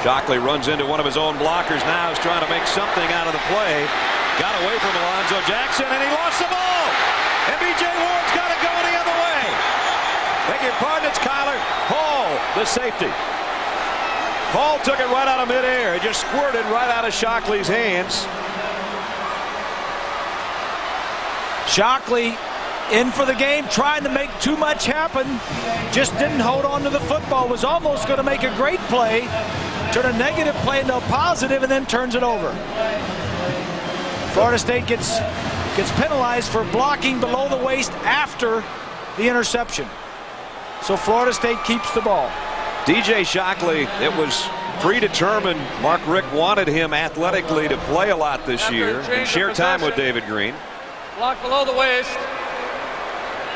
Shockley runs into one of his own blockers now. He's trying to make something out of the play. Got away from Alonzo Jackson, and he lost the ball. And B.J. Ward's got to go the other way. Beg your pardon, it's Kyler Hall, the safety. Hall took it right out of midair. It just squirted right out of Shockley's hands. Shockley in for the game, trying to make too much happen. Just didn't hold on to the football. Was almost going to make a great play. Turn a negative play into a positive and then turns it over. Florida State gets penalized for blocking below the waist after the interception. So Florida State keeps the ball. DJ Shockley, it was predetermined. Mark Richt wanted him athletically to play a lot this year and share time with David Green. Block below the waist.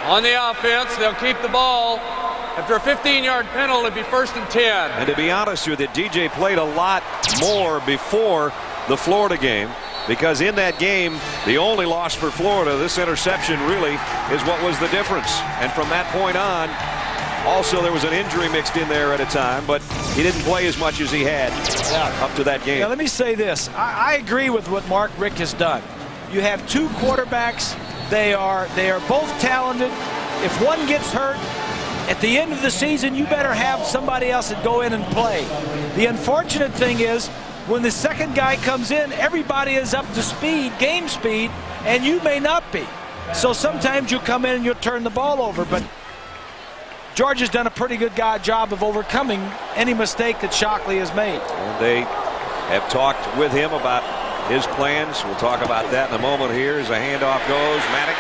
On the offense, they'll keep the ball. After a 15-yard penalty, it'll be 1st and 10. And to be honest with you, DJ played a lot more before the Florida game, because in that game, the only loss for Florida, this interception really is what was the difference. And from that point on, also there was an injury mixed in there at a time, but he didn't play as much as he had up to that game. Now, let me say this. I agree with what Mark Richt has done. You have 2 quarterbacks. They are both talented. If one gets hurt, at the end of the season, you better have somebody else that go in and play. The unfortunate thing is when the second guy comes in, everybody is up to speed, game speed, and you may not be. So sometimes you come in and you'll turn the ball over, but Georgia's done a pretty good job of overcoming any mistake that Shockley has made. And they have talked with him about his plans. We'll talk about that in a moment. Here as a handoff goes. Maddox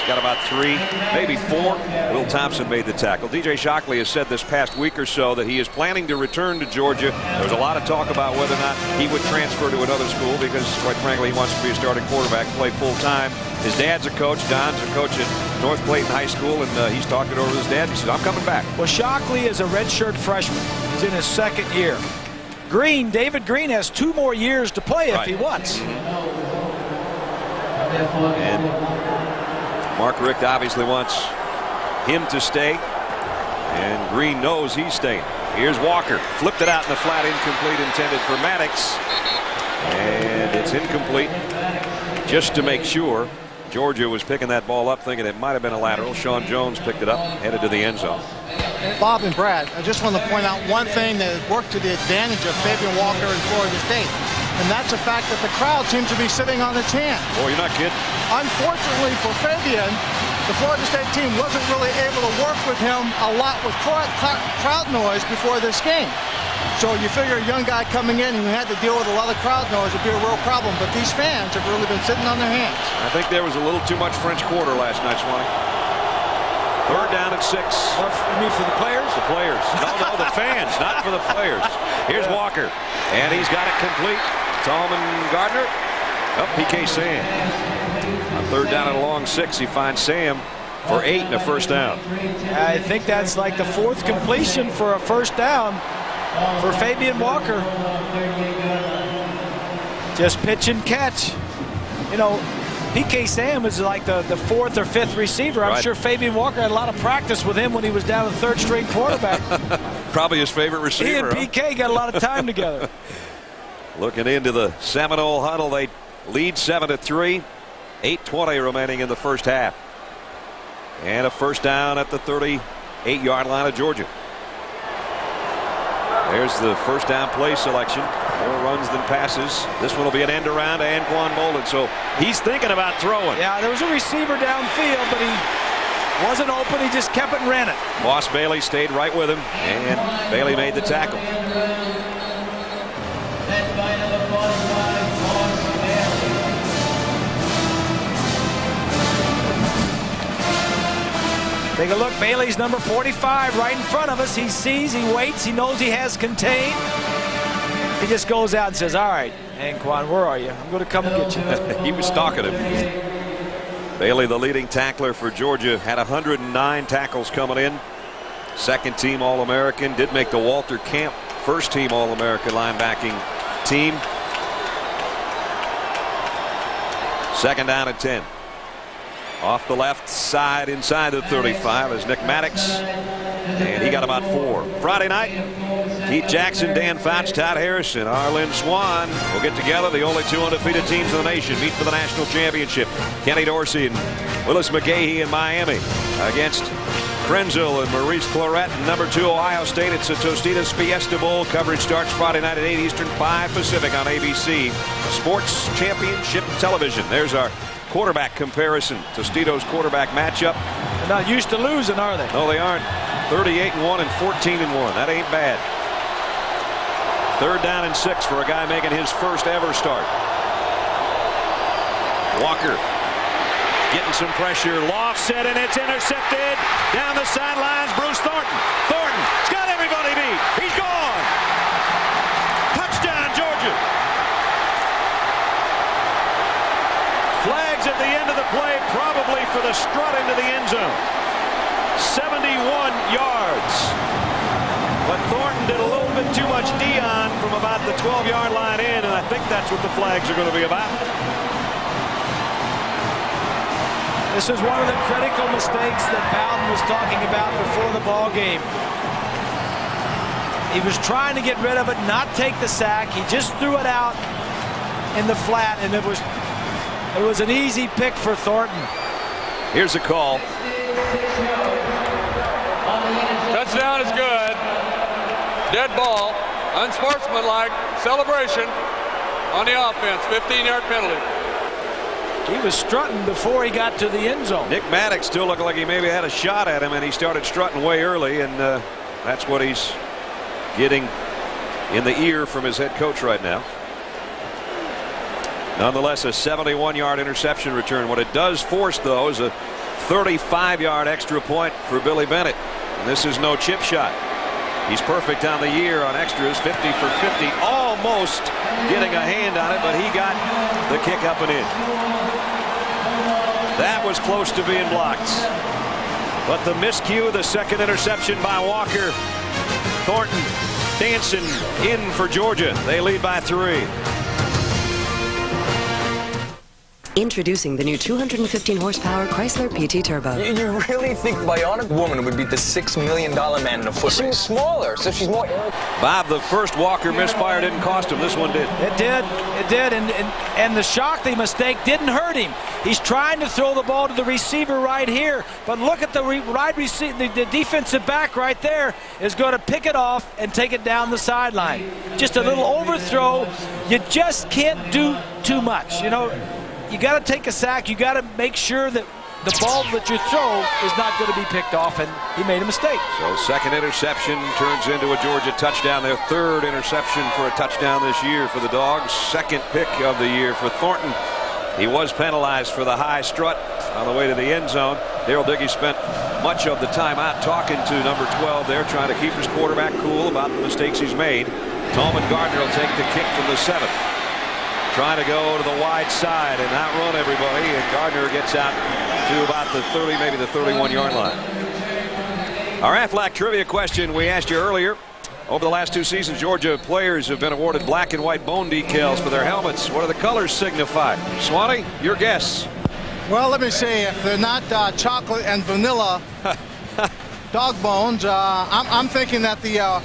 got about 3, maybe 4. Will Thompson made the tackle. DJ Shockley has said this past week or so that he is planning to return to Georgia. There was a lot of talk about whether or not he would transfer to another school because, quite frankly, he wants to be a starting quarterback, play full time. His dad's a coach. Don's a coach at North Clayton High School, and he's talked it over with his dad. He said, I'm coming back. Well, Shockley is a redshirt freshman. He's in his 2nd year. David Green has 2 more years to play if he wants. And Mark Richt obviously wants him to stay, and Green knows he's staying. Here's Walker, flipped it out in the flat, incomplete, intended for Maddox, and it's incomplete. Just to make sure, Georgia was picking that ball up thinking it might have been a lateral. Sean Jones picked it up, headed to the end zone. Bob and Brad, I just want to point out one thing that has worked to the advantage of Fabian Walker and Florida State, and that's the fact that the crowd seems to be sitting on its hands. Oh, you're not kidding. Unfortunately for Fabian, the Florida State team wasn't really able to work with him a lot with crowd noise before this game. So you figure a young guy coming in who had to deal with a lot of crowd noise would be a real problem, but these fans have really been sitting on their hands. I think there was a little too much French Quarter last night, Swanee. 3rd down and 6. You mean for the players? The players. No, the fans, not for the players. Here's Walker, and he's got it complete. Tallman Gardner. Up PK Sam. On 3rd down and a long 6, he finds Sam for 8 and a first down. I think that's like the 4th completion for a first down for Fabian Walker. Just pitch and catch. You know, PK Sam is like the 4th or 5th receiver. I'm sure Fabian Walker had a lot of practice with him when he was down the 3rd string quarterback. Probably his favorite receiver. He and PK got a lot of time together. Looking into the Seminole huddle, they lead 7-3. 8:20 remaining in the first half. And a first down at the 38-yard line of Georgia. There's the first down play selection. More runs than passes. This one will be an end around to Anquan Bolden. So he's thinking about throwing. Yeah, there was a receiver downfield, but he wasn't open. He just kept it and ran it. Moss Bailey stayed right with him, and Bailey made the tackle. Take a look. Bailey's number 45 right in front of us. He sees, he waits, he knows he has contained. He just goes out and says, all right, Anquan, where are you? I'm going to come and get you. He was stalking him. Bailey, the leading tackler for Georgia, had 109 tackles coming in. 2nd team All-American. Did make the Walter Camp 1st team All-American linebacking team. 2nd down and 10. Off the left side inside the 35 is Nick Maddox, and he got about 4. Friday night, Keith Jackson, Dan Fouts, Todd Harrison, Arlen Swan will get together. The only 2 undefeated teams in the nation meet for the national championship. Kenny Dorsey and Willis McGahee in Miami against Krenzel and Maurice Claret and number 2 Ohio State. It's a Tostitos Fiesta Bowl. Coverage starts Friday night at 8 Eastern, 5 Pacific on ABC Sports Championship Television. There's our quarterback comparison. Tostitos quarterback matchup. They're not used to losing, are they? No, they aren't. 38-1 and 14-1. That ain't bad. 3rd down and 6 for a guy making his first ever start. Walker getting some pressure. Loft set, and it's intercepted. Down the sidelines, Bruce Thornton. Thornton's got everybody beat. He's gone. Touchdown, Georgia. Flags at the end of the play, probably for the strut into the end zone. 71 yards. But Thornton did a little bit too much Dion from about the 12-yard line in, and I think that's what the flags are going to be about. This is one of the critical mistakes that Bowden was talking about before the ball game. He was trying to get rid of it, not take the sack. He just threw it out in the flat, and it was an easy pick for Thornton. Here's a call. Touchdown is good. Dead ball. Unsportsmanlike. celebration on the offense. 15-yard penalty. He was strutting before he got to the end zone. Nick Maddox still looked like he maybe had a shot at him, and he started strutting way early, and that's what he's getting in the ear from his head coach right now. Nonetheless, a 71-yard interception return. What it does force, though, is a 35-yard extra point for Billy Bennett. And this is no chip shot. He's perfect on the year on extras, 50 for 50, almost getting a hand on it, but he got the kick up and in. That was close to being blocked. But the miscue, the second interception by Walker. Thornton dancing in for Georgia. They lead by 3. Introducing the new 215 horsepower Chrysler PT Turbo. You really think Bionic Woman would beat the $6 million man in a foot race? She was smaller, so she's more... Bob, the first Walker misfire didn't cost him. This one did. It did. It did. And the Shockley mistake didn't hurt him. He's trying to throw the ball to the receiver right here. But look at the the defensive back right there is going to pick it off and take it down the sideline. Just a little overthrow. You just can't do too much. You know, you got to take a sack. You got to make sure that the ball that you throw is not going to be picked off, and he made a mistake. So second interception turns into a Georgia touchdown. Their third interception for a touchdown this year for the Dogs. Second pick of the year for Thornton. He was penalized for the high strut on the way to the end zone. Daryl Dickey spent much of the time out talking to number 12 there, trying to keep his quarterback cool about the mistakes he's made. Tolman Gardner will take the kick from the 7. Trying to go to the wide side and outrun everybody, and Gardner gets out to about the 30, maybe the 31-yard line. Our Aflac trivia question we asked you earlier. Over the last 2 seasons, Georgia players have been awarded black and white bone decals for their helmets. What do the colors signify? Swanee, your guess. Well, let me see. If they're not chocolate and vanilla dog bones, I'm thinking that the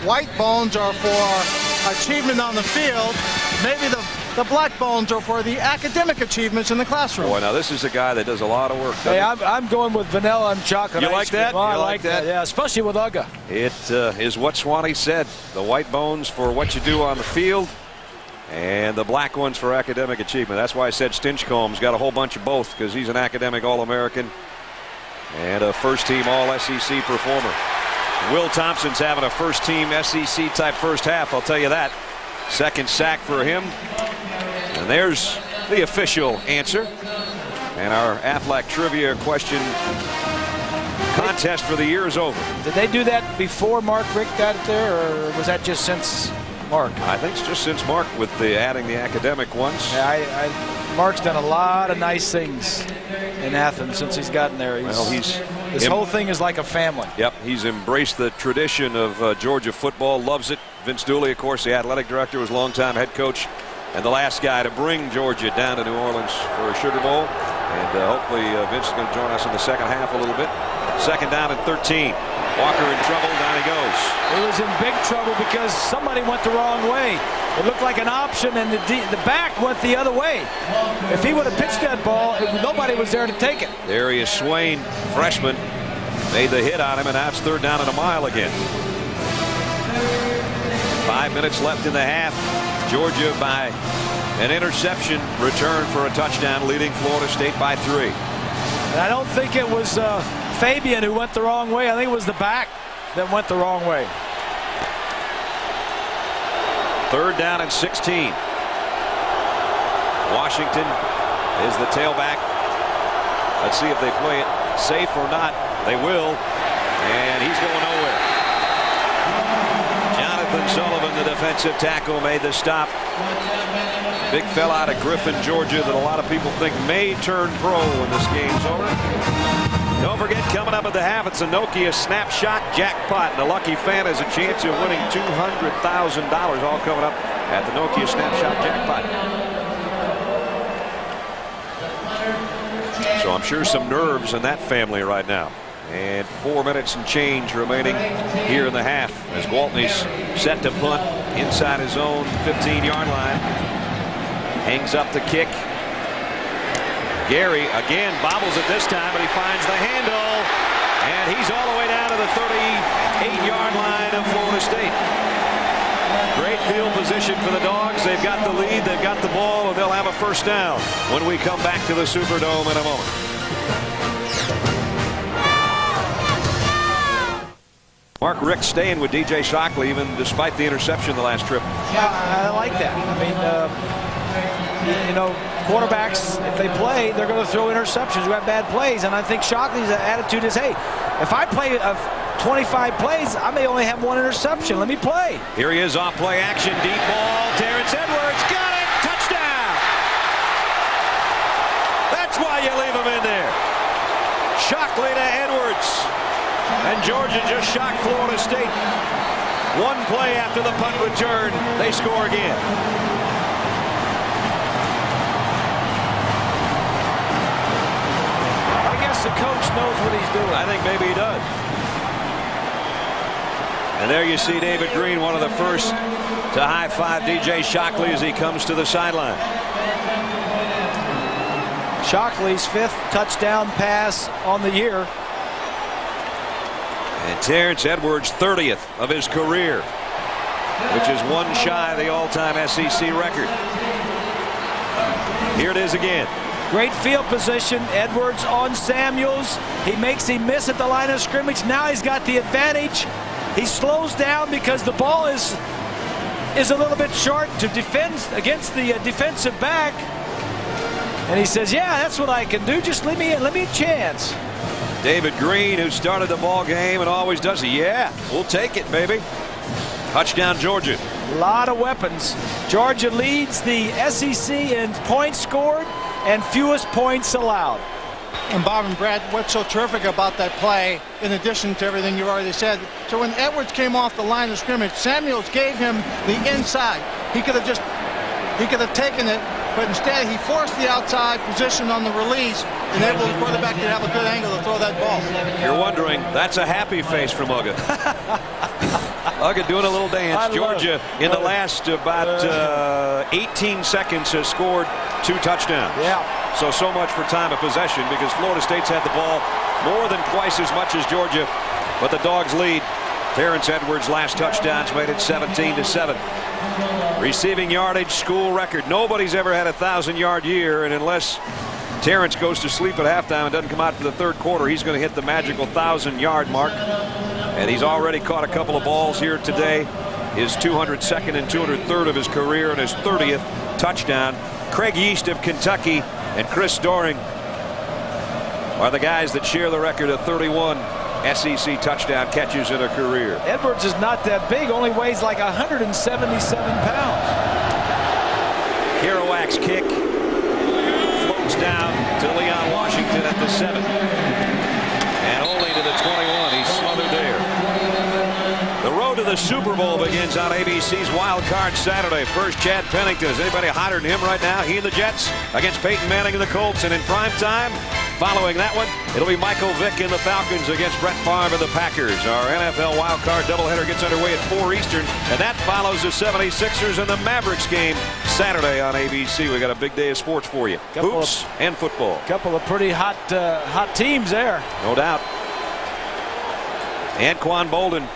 white bones are for achievement on the field. Maybe the black bones are for the academic achievements in the classroom. Boy, now this is a guy that does a lot of work. Hey, I'm going with vanilla and chocolate. You like that? Oh, I you like that? Yeah, especially with Uga. It is what Swanee said. The white bones for what you do on the field, and the black ones for academic achievement. That's why I said Stinchcomb's got a whole bunch of both, because he's an academic All-American and a first-team All-SEC performer. Will Thompson's having a first-team SEC-type first half, I'll tell you that. Second sack for him. And there's the official answer. And our Aflac trivia question contest for the year is over. Did they do that before Mark Richt got it there, or was that just since Mark? I think it's just since Mark with the adding the academic ones. Yeah, Mark's done a lot of nice things in Athens since he's gotten there. This whole thing is like a family. Yep, he's embraced the tradition of Georgia football, loves it. Vince Dooley, of course, the athletic director, was longtime head coach and the last guy to bring Georgia down to New Orleans for a Sugar Bowl. And hopefully Vince is going to join us in the second half a little bit. Second down and 13. Walker in trouble, down he goes. He was in big trouble because somebody went the wrong way. It looked like an option, and the back went the other way. If he would have pitched that ball, nobody was there to take it. There he is, Swain, freshman, made the hit on him, and now it's third down and a mile again. 5 minutes left in the half. Georgia by an interception return for a touchdown, leading Florida State by 3. And I don't think it was Fabian who went the wrong way. I think it was the back that went the wrong way. Third down and 16. Washington is the tailback. Let's see if they play it safe or not. They will. And he's going nowhere. Jonathan Sullivan, the defensive tackle, made the stop. Big fella out of Griffin, Georgia, that a lot of people think may turn pro when this game's over. Don't forget, coming up at the half, it's a Nokia Snapshot Jackpot. And the lucky fan has a chance of winning $200,000, all coming up at the Nokia Snapshot Jackpot. So I'm sure some nerves in that family right now. And 4 minutes and change remaining here in the half as Gwaltney's set to punt inside his own 15-yard line. Hangs up the kick. Gary again bobbles it this time, but he finds the handle, and he's all the way down to the 38-yard line of Florida State. Great field position for the Dogs. They've got the lead, they've got the ball, and they'll have a first down when we come back to the Superdome in a moment. Mark Richt staying with DJ Shockley even despite the interception the last trip. Yeah, I like that. I mean, you know, quarterbacks, if they play, they're going to throw interceptions. You have bad plays, and I think Shockley's attitude is, hey, if I play 25 plays, I may only have one interception. Let me play. Here he is off play action, deep ball. Terrence Edwards got it. Touchdown. That's why you leave him in there. Shockley to Edwards. And Georgia just shocked Florida State. One play after the punt return, they score again. I guess the coach knows what he's doing. I think maybe he does. And there you see David Green, one of the first to high-five DJ Shockley as he comes to the sideline. Shockley's 5th touchdown pass on the year. And Terrence Edwards' 30th of his career, which is one shy of the all-time SEC record. Here it is again. Great field position. Edwards on Samuels. He makes him miss at the line of scrimmage. Now he's got the advantage. He slows down because the ball is a little bit short to defend against the defensive back. And he says, yeah, that's what I can do. Just let me a chance. David Green, who started the ball game and always does it. Yeah, we'll take it, baby. Touchdown, Georgia. A lot of weapons. Georgia leads the SEC in points scored and fewest points allowed. And Bob and Brad, what's so terrific about that play, in addition to everything you already said, so when Edwards came off the line of scrimmage, Samuels gave him the inside. He could have taken it, but instead he forced the outside position on the release, enabled the quarterback to have a good angle to throw that ball. You're wondering, that's a happy face from Uga. Uga doing a little dance. Georgia in the last about 18 seconds has scored 2 touchdowns. Yeah. So much for time of possession because Florida State's had the ball more than twice as much as Georgia, but the Dogs lead. Terrence Edwards' last touchdowns made it 17-7. Receiving yardage, school record. Nobody's ever had a 1,000-yard year, and unless Terrence goes to sleep at halftime and doesn't come out for the third quarter, he's going to hit the magical 1,000-yard mark. And he's already caught a couple of balls here today. His 202nd and 203rd of his career and his 30th touchdown. Craig Yeast of Kentucky and Chris Doring are the guys that share the record of 31 SEC touchdown catches in a career. Edwards is not that big, only weighs like 177 pounds. Kerouac's kick floats down to Leon Washington at the 7. And only to the 21. He's smothered there. The road to the Super Bowl begins on ABC's Wild Card Saturday. First, Chad Pennington. Is anybody hotter than him right now? He and the Jets against Peyton Manning and the Colts. And in prime time, following that one, it'll be Michael Vick and the Falcons against Brett Favre and the Packers. Our NFL Wild Card doubleheader gets underway at 4 Eastern, and that follows the 76ers and the Mavericks game Saturday on ABC. We got a big day of sports for you. Hoops and football. Couple of pretty hot teams there. No doubt. Anquan Bolden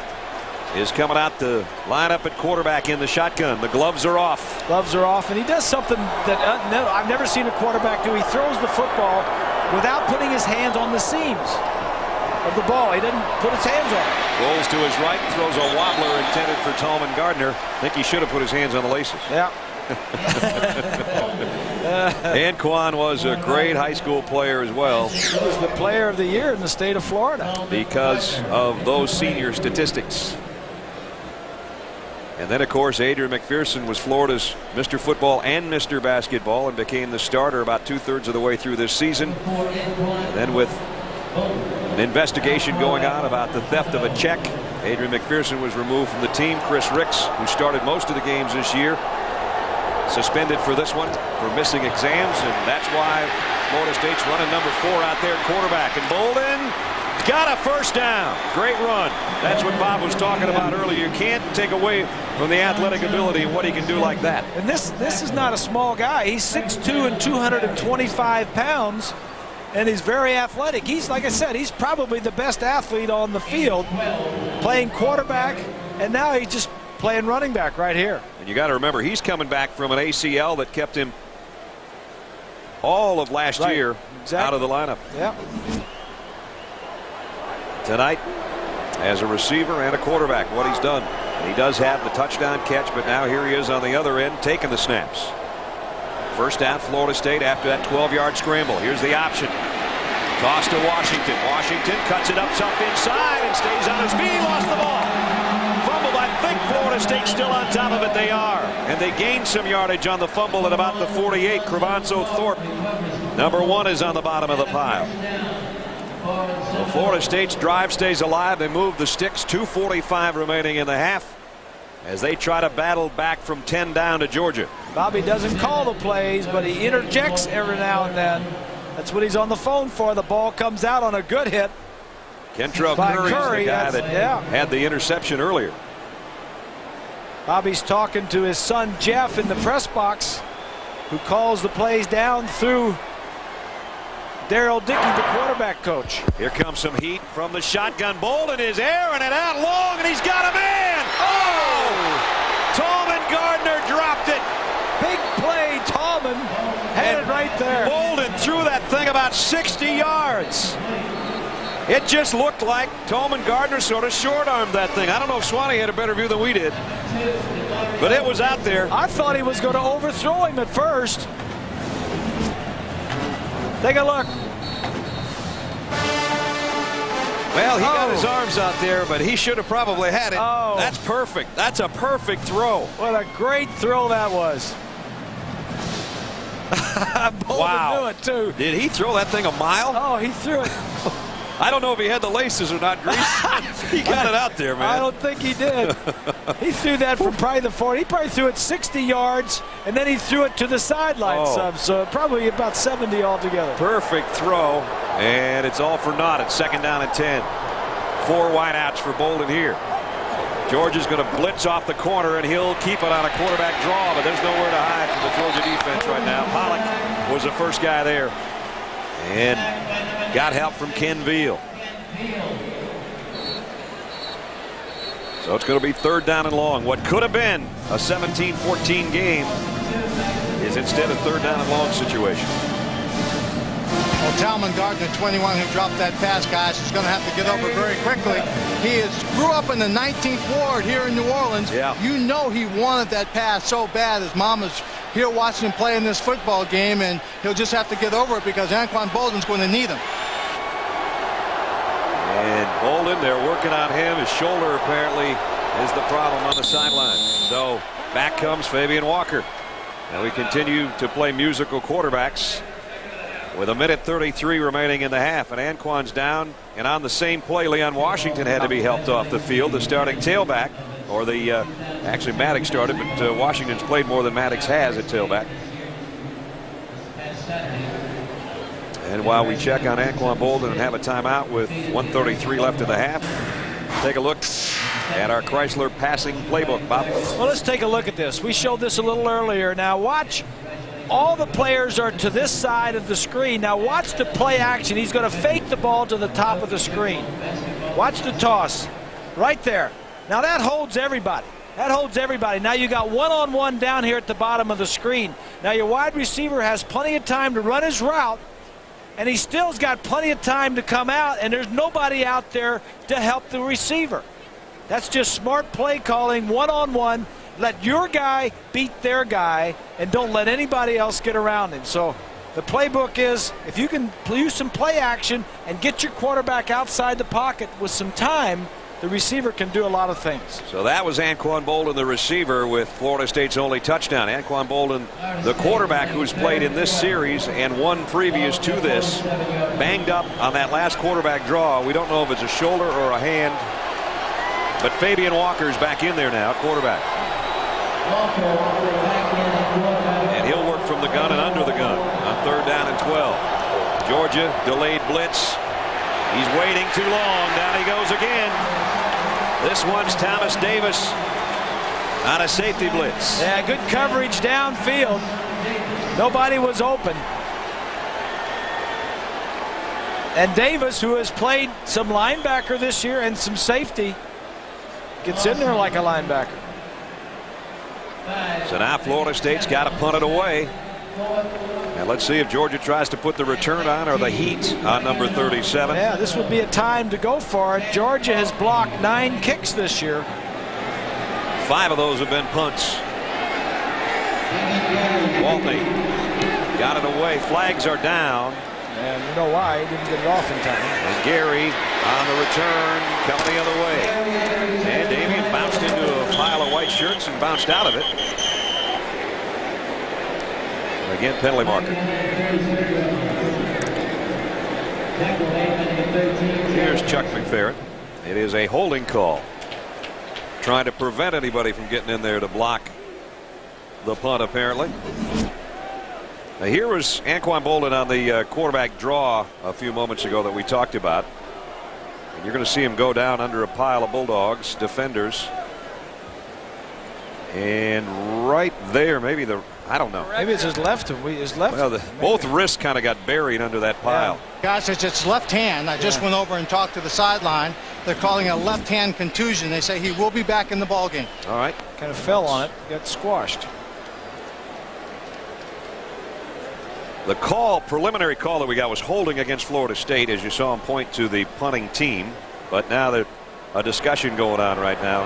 is coming out to line up at quarterback in the shotgun. The gloves are off. Gloves are off, and he does something that I've never seen a quarterback do. He throws the football without putting his hands on the seams of the ball. He didn't put his hands on it. Rolls to his right, throws a wobbler intended for Tallman Gardner. I think he should have put his hands on the laces. Yeah. Anquan was a great high school player as well. He was the player of the year in the state of Florida. Because of those senior statistics. And then, of course, Adrian McPherson was Florida's Mr. Football and Mr. Basketball and became the starter about 2/3 of the way through this season. And then with an investigation going on about the theft of a check, Adrian McPherson was removed from the team. Chris Ricks, who started most of the games this year, suspended for this one for missing exams, and that's why Florida State's running number 4 out there, quarterback. And Bolden got a first down. Great run. That's what Bob was talking about earlier. You can't take away from the athletic ability and what he can do like that. And this is not a small guy. He's 6'2" and 225 pounds, and he's very athletic. He's, like I said, he's probably the best athlete on the field, playing quarterback, and now he's just playing running back right here. And you got to remember, he's coming back from an ACL that kept him all of last year out of the lineup. Yeah. Tonight, as a receiver and a quarterback, what he's done. And he does have the touchdown catch, but now here he is on the other end taking the snaps. First down, Florida State after that 12-yard scramble. Here's the option. Toss to Washington. Washington cuts it up inside and stays on his feet. Lost the ball. Fumbled. I think Florida State's still on top of it. They are. And they gained some yardage on the fumble at about the 48. Crevanzo Thorpe, number 1, is on the bottom of the pile. So Florida State's drive stays alive. They move the sticks. 2:45 remaining in the half as they try to battle back from 10 down to Georgia. Bobby doesn't call the plays, but he interjects every now and then. That's what he's on the phone for. The ball comes out on a good hit. Kentrell Curry's the guy that had the interception earlier. Bobby's talking to his son Jeff in the press box, who calls the plays down through Darryl Dickey, the quarterback coach. Here comes some heat from the shotgun. Bolden is airing it out long, and he's got a man. Oh! Tallman Gardner dropped it. Big play, Tallman had it right there. Bolden threw that thing about 60 yards. It just looked like Tallman Gardner sort of short-armed that thing. I don't know if Swanee had a better view than we did, but it was out there. I thought he was going to overthrow him at first. Take a look. Well, he got his arms out there, but he should have probably had it. Oh. That's perfect. That's a perfect throw. What a great throw that was. Wow. Knew it too. Did he throw that thing a mile? Oh, he threw it. I don't know if he had the laces or not, Grease. He got it out there, man. I don't think he did. He threw that from probably the 40. He probably threw it 60 yards, and then he threw it to the sideline some, so probably about 70 altogether. Perfect throw, and it's all for naught. It's 2nd down and 10. 4 wideouts for Bolden here. Georgia's going to blitz off the corner, and he'll keep it on a quarterback draw, but there's nowhere to hide from the Georgia defense right now. Pollock was the first guy there, and got help from Ken Veal. So it's going to be 3rd down and long. What could have been a 17-14 game is instead a 3rd down and long situation. Well, Tallman Gardner, 21, who dropped that pass, guys, is going to have to get over very quickly. He grew up in the 19th Ward here in New Orleans. Yeah. You know he wanted that pass so bad. His mom is here watching him play in this football game, and he'll just have to get over it because Anquan Bolden's going to need him. And Bolden, they're working on him. His shoulder apparently is the problem on the sideline. So back comes Fabian Walker. And we continue to play musical quarterbacks with 1:33 remaining in the half. And Anquan's down. And on the same play, Leon Washington had to be helped off the field. The starting tailback, or actually Maddox started, but Washington's played more than Maddox has at tailback. And while we check on Anquan Bolden and have a timeout with 1:33 left in the half, take a look at our Chrysler passing playbook, Bob. Well, let's take a look at this. We showed this a little earlier. Now watch. All the players are to this side of the screen. Now watch the play action. He's going to fake the ball to the top of the screen. Watch the toss. Right there. Now that holds everybody. That holds everybody. Now you got one-on-one down here at the bottom of the screen. Now your wide receiver has plenty of time to run his route, and he still's got plenty of time to come out, and there's nobody out there to help the receiver. That's just smart play calling, one-on-one. Let your guy beat their guy, and don't let anybody else get around him. So the playbook is, if you can use some play action and get your quarterback outside the pocket with some time, the receiver can do a lot of things. So that was Anquan Bolden, the receiver, with Florida State's only touchdown. Anquan Bolden, the quarterback who's played in this series and one previous to this, banged up on that last quarterback draw. We don't know if it's a shoulder or a hand, but Fabian Walker's back in there now, quarterback. And he'll work from the gun and under the gun on 3rd down and 12. Georgia delayed blitz. He's waiting too long. Down he goes again. This one's Thomas Davis on a safety blitz. Yeah, good coverage downfield. Nobody was open. And Davis, who has played some linebacker this year and some safety, gets in there like a linebacker. So now Florida State's got to punt it away. And let's see if Georgia tries to put the return on or the heat on number 37. Yeah, this would be a time to go for it. Georgia has blocked 9 kicks this year. 5 of those have been punts. Waltney got it away. Flags are down. And you know why? He didn't get it off in time. And Gary on the return coming the other way. And Damian bounced into a pile of white shirts and bounced out of it. And again, penalty marker. Here's Chuck McFerrin. It is a holding call. Trying to prevent anybody from getting in there to block the punt, apparently. Now, here was Anquan Bolden on the quarterback draw a few moments ago that we talked about. And you're going to see him go down under a pile of Bulldogs, defenders. And right there, maybe I don't know. Maybe it's his left. Well, both wrists kind of got buried under that pile. Yeah. Guys, it's left hand. I just went over and talked to the sideline. They're calling it a left hand contusion. They say he will be back in the ball game. All right. Kind of fell on it, got squashed. The preliminary call that we got was holding against Florida State, as you saw him point to the punting team. But now there's a discussion going on right now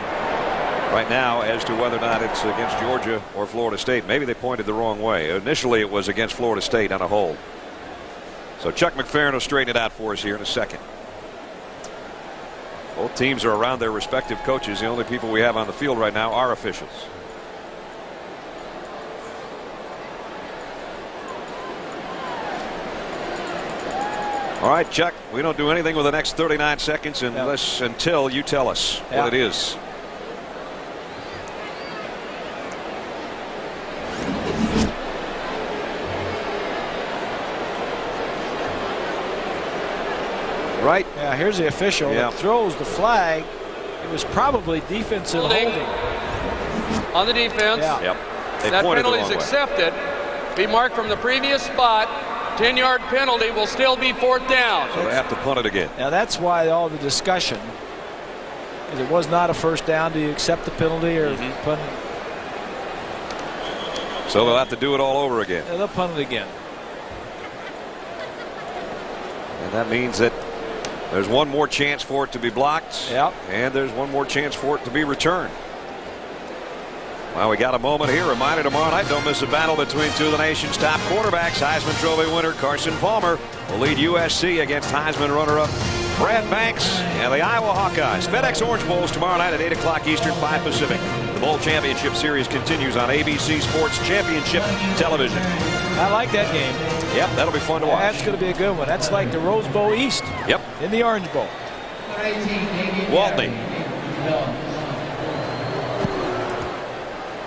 as to whether or not it's against Georgia or Florida State. Maybe they pointed the wrong way. Initially it was against Florida State on a hold. So Chuck McFerrin will straighten it out for us here in a second. Both teams are around their respective coaches. The only people we have on the field right now are officials. All right, Chuck, we don't do anything with the next 39 seconds until you tell us what it is. Right. Yeah, here's the official that throws the flag. It was probably defensive holding. On the defense. Yeah. Yep. That penalty is accepted. Be marked from the previous spot. 10-yard penalty will still be 4th down. So they have to punt it again. Now that's why all the discussion. Because it was not a first down. Do you accept the penalty or punt it? So they'll have to do it all over again. Yeah, they'll punt it again. And that means that there's one more chance for it to be blocked. Yep. And there's one more chance for it to be returned. Well, we got a moment here. Reminder tomorrow night, don't miss a battle between two of the nation's top quarterbacks. Heisman Trophy winner Carson Palmer will lead USC against Heisman runner-up Brad Banks and the Iowa Hawkeyes. FedEx Orange Bowl is tomorrow night at 8 o'clock Eastern, 5 Pacific. The Bowl Championship Series continues on ABC Sports Championship Television. I like that game. Yep, that'll be fun to watch. That's going to be a good one. That's like the Rose Bowl East. Yep. In the Orange Bowl. Waltney.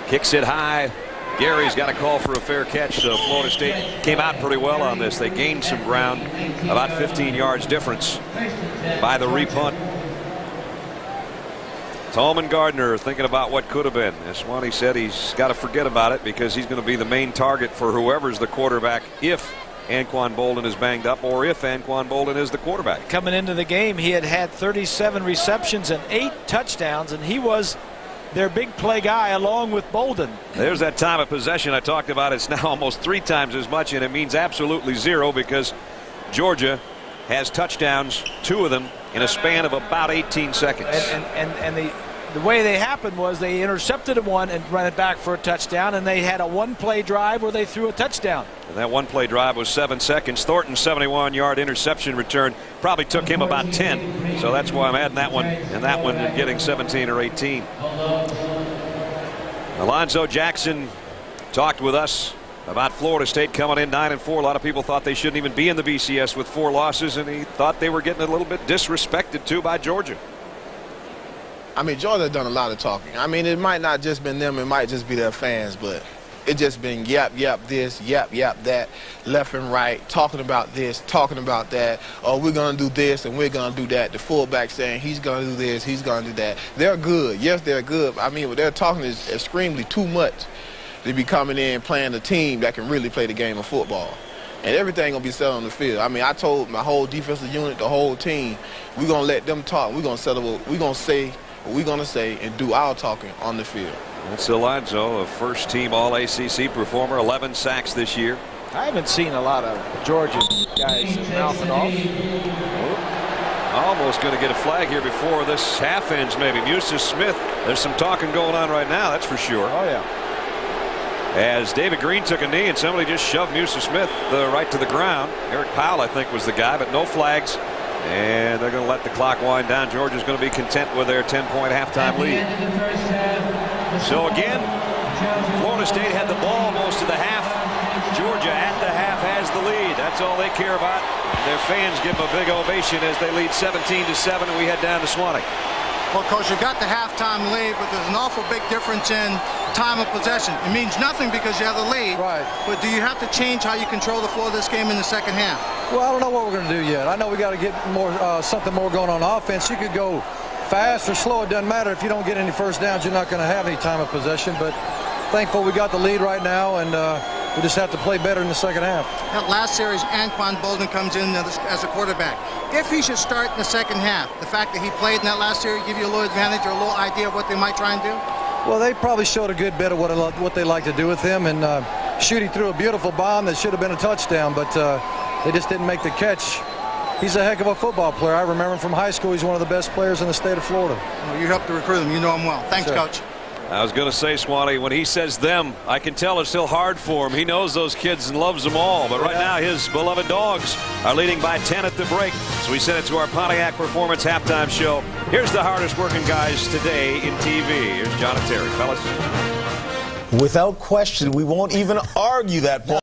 Kicks it high. Gary's got a call for a fair catch, so Florida State came out pretty well on this. They gained some ground, about 15 yards difference by the repunt. Tallman Gardner thinking about what could have been. This one, he said he's got to forget about it because he's going to be the main target for whoever's the quarterback if Anquan Bolden is banged up or if Anquan Bolden is the quarterback. Coming into the game, he had 37 receptions and 8 touchdowns, and he was their big play guy along with Bolden. There's that time of possession I talked about. It's now almost 3 times as much, and it means absolutely 0 because Georgia has touchdowns, 2 of them in a span of about 18 seconds. And the way they happened was they intercepted one and ran it back for a touchdown, and they had a one-play drive where they threw a touchdown. And that one-play drive was 7 seconds. Thornton's 71-yard interception return probably took him about 10. So that's why I'm adding that one and that one and getting 17 or 18. Alonzo Jackson talked with us about Florida State coming in 9-4. A lot of people thought they shouldn't even be in the BCS with 4 losses, and he thought they were getting a little bit disrespected too by Georgia. I mean, Georgia done a lot of talking. I mean, it might not just been them, it might just be their fans, but it just been yap this, yap that, left and right, talking about this, talking about that. Oh, we're going to do this and we're going to do that. The fullback saying he's going to do this, he's going to do that. They're good. Yes, they're good. I mean, what they're talking is extremely too much to be coming in playing a team that can really play the game of football. And everything going to be set on the field. I mean, I told my whole defensive unit, the whole team, we're going to let them talk. We're going to settle what we're going to say, what we're going to say, and do our talking on the field. That's Alonzo, a first-team All-ACC performer, 11 sacks this year. I haven't seen a lot of Georgia guys mouthing off. Almost going to get a flag here before this half ends, maybe. Musa Smith, there's some talking going on right now, that's for sure. Oh, yeah. As David Green took a knee and somebody just shoved Musa Smith right to the ground. Eric Powell, I think, was the guy, but no flags. And they're going to let the clock wind down. Georgia's going to be content with their 10-point halftime lead. So again, Florida State had the ball most of the half. Georgia at the half has the lead. That's all they care about. Their fans give them a big ovation as they lead 17-7, and we head down to Swanee. Well, Coach, you got the halftime lead, but there's an awful big difference in time of possession. It means nothing because you have the lead. Right. But do you have to change how you control the flow of this game in the second half? Well, I don't know what we're going to do yet. I know we got to get more something more going on offense. You could go fast or slow. It doesn't matter. If you don't get any first downs, you're not going to have any time of possession. But thankful we got the lead right now, and we just have to play better in the second half. That last series, Anquan Bolden comes in as a quarterback. If he should start in the second half, the fact that he played in that last series give you a little advantage or a little idea of what they might try and do? Well, they probably showed a good bit of what they like to do with him. And shoot, he threw a beautiful bomb that should have been a touchdown, but they just didn't make the catch. He's a heck of a football player. I remember him from high school. He's one of the best players in the state of Florida. Well, you helped to recruit him. You know him well. Thanks, sure. Coach. I was going to say, Swanee, when he says them, I can tell it's still hard for him. He knows those kids and loves them all. But right now, his beloved Dogs are leading by 10 at the break. So we send it to our Pontiac Performance halftime show. Here's the hardest working guys today in TV. Here's John and Terry. Fellas. Without question, we won't even argue that point.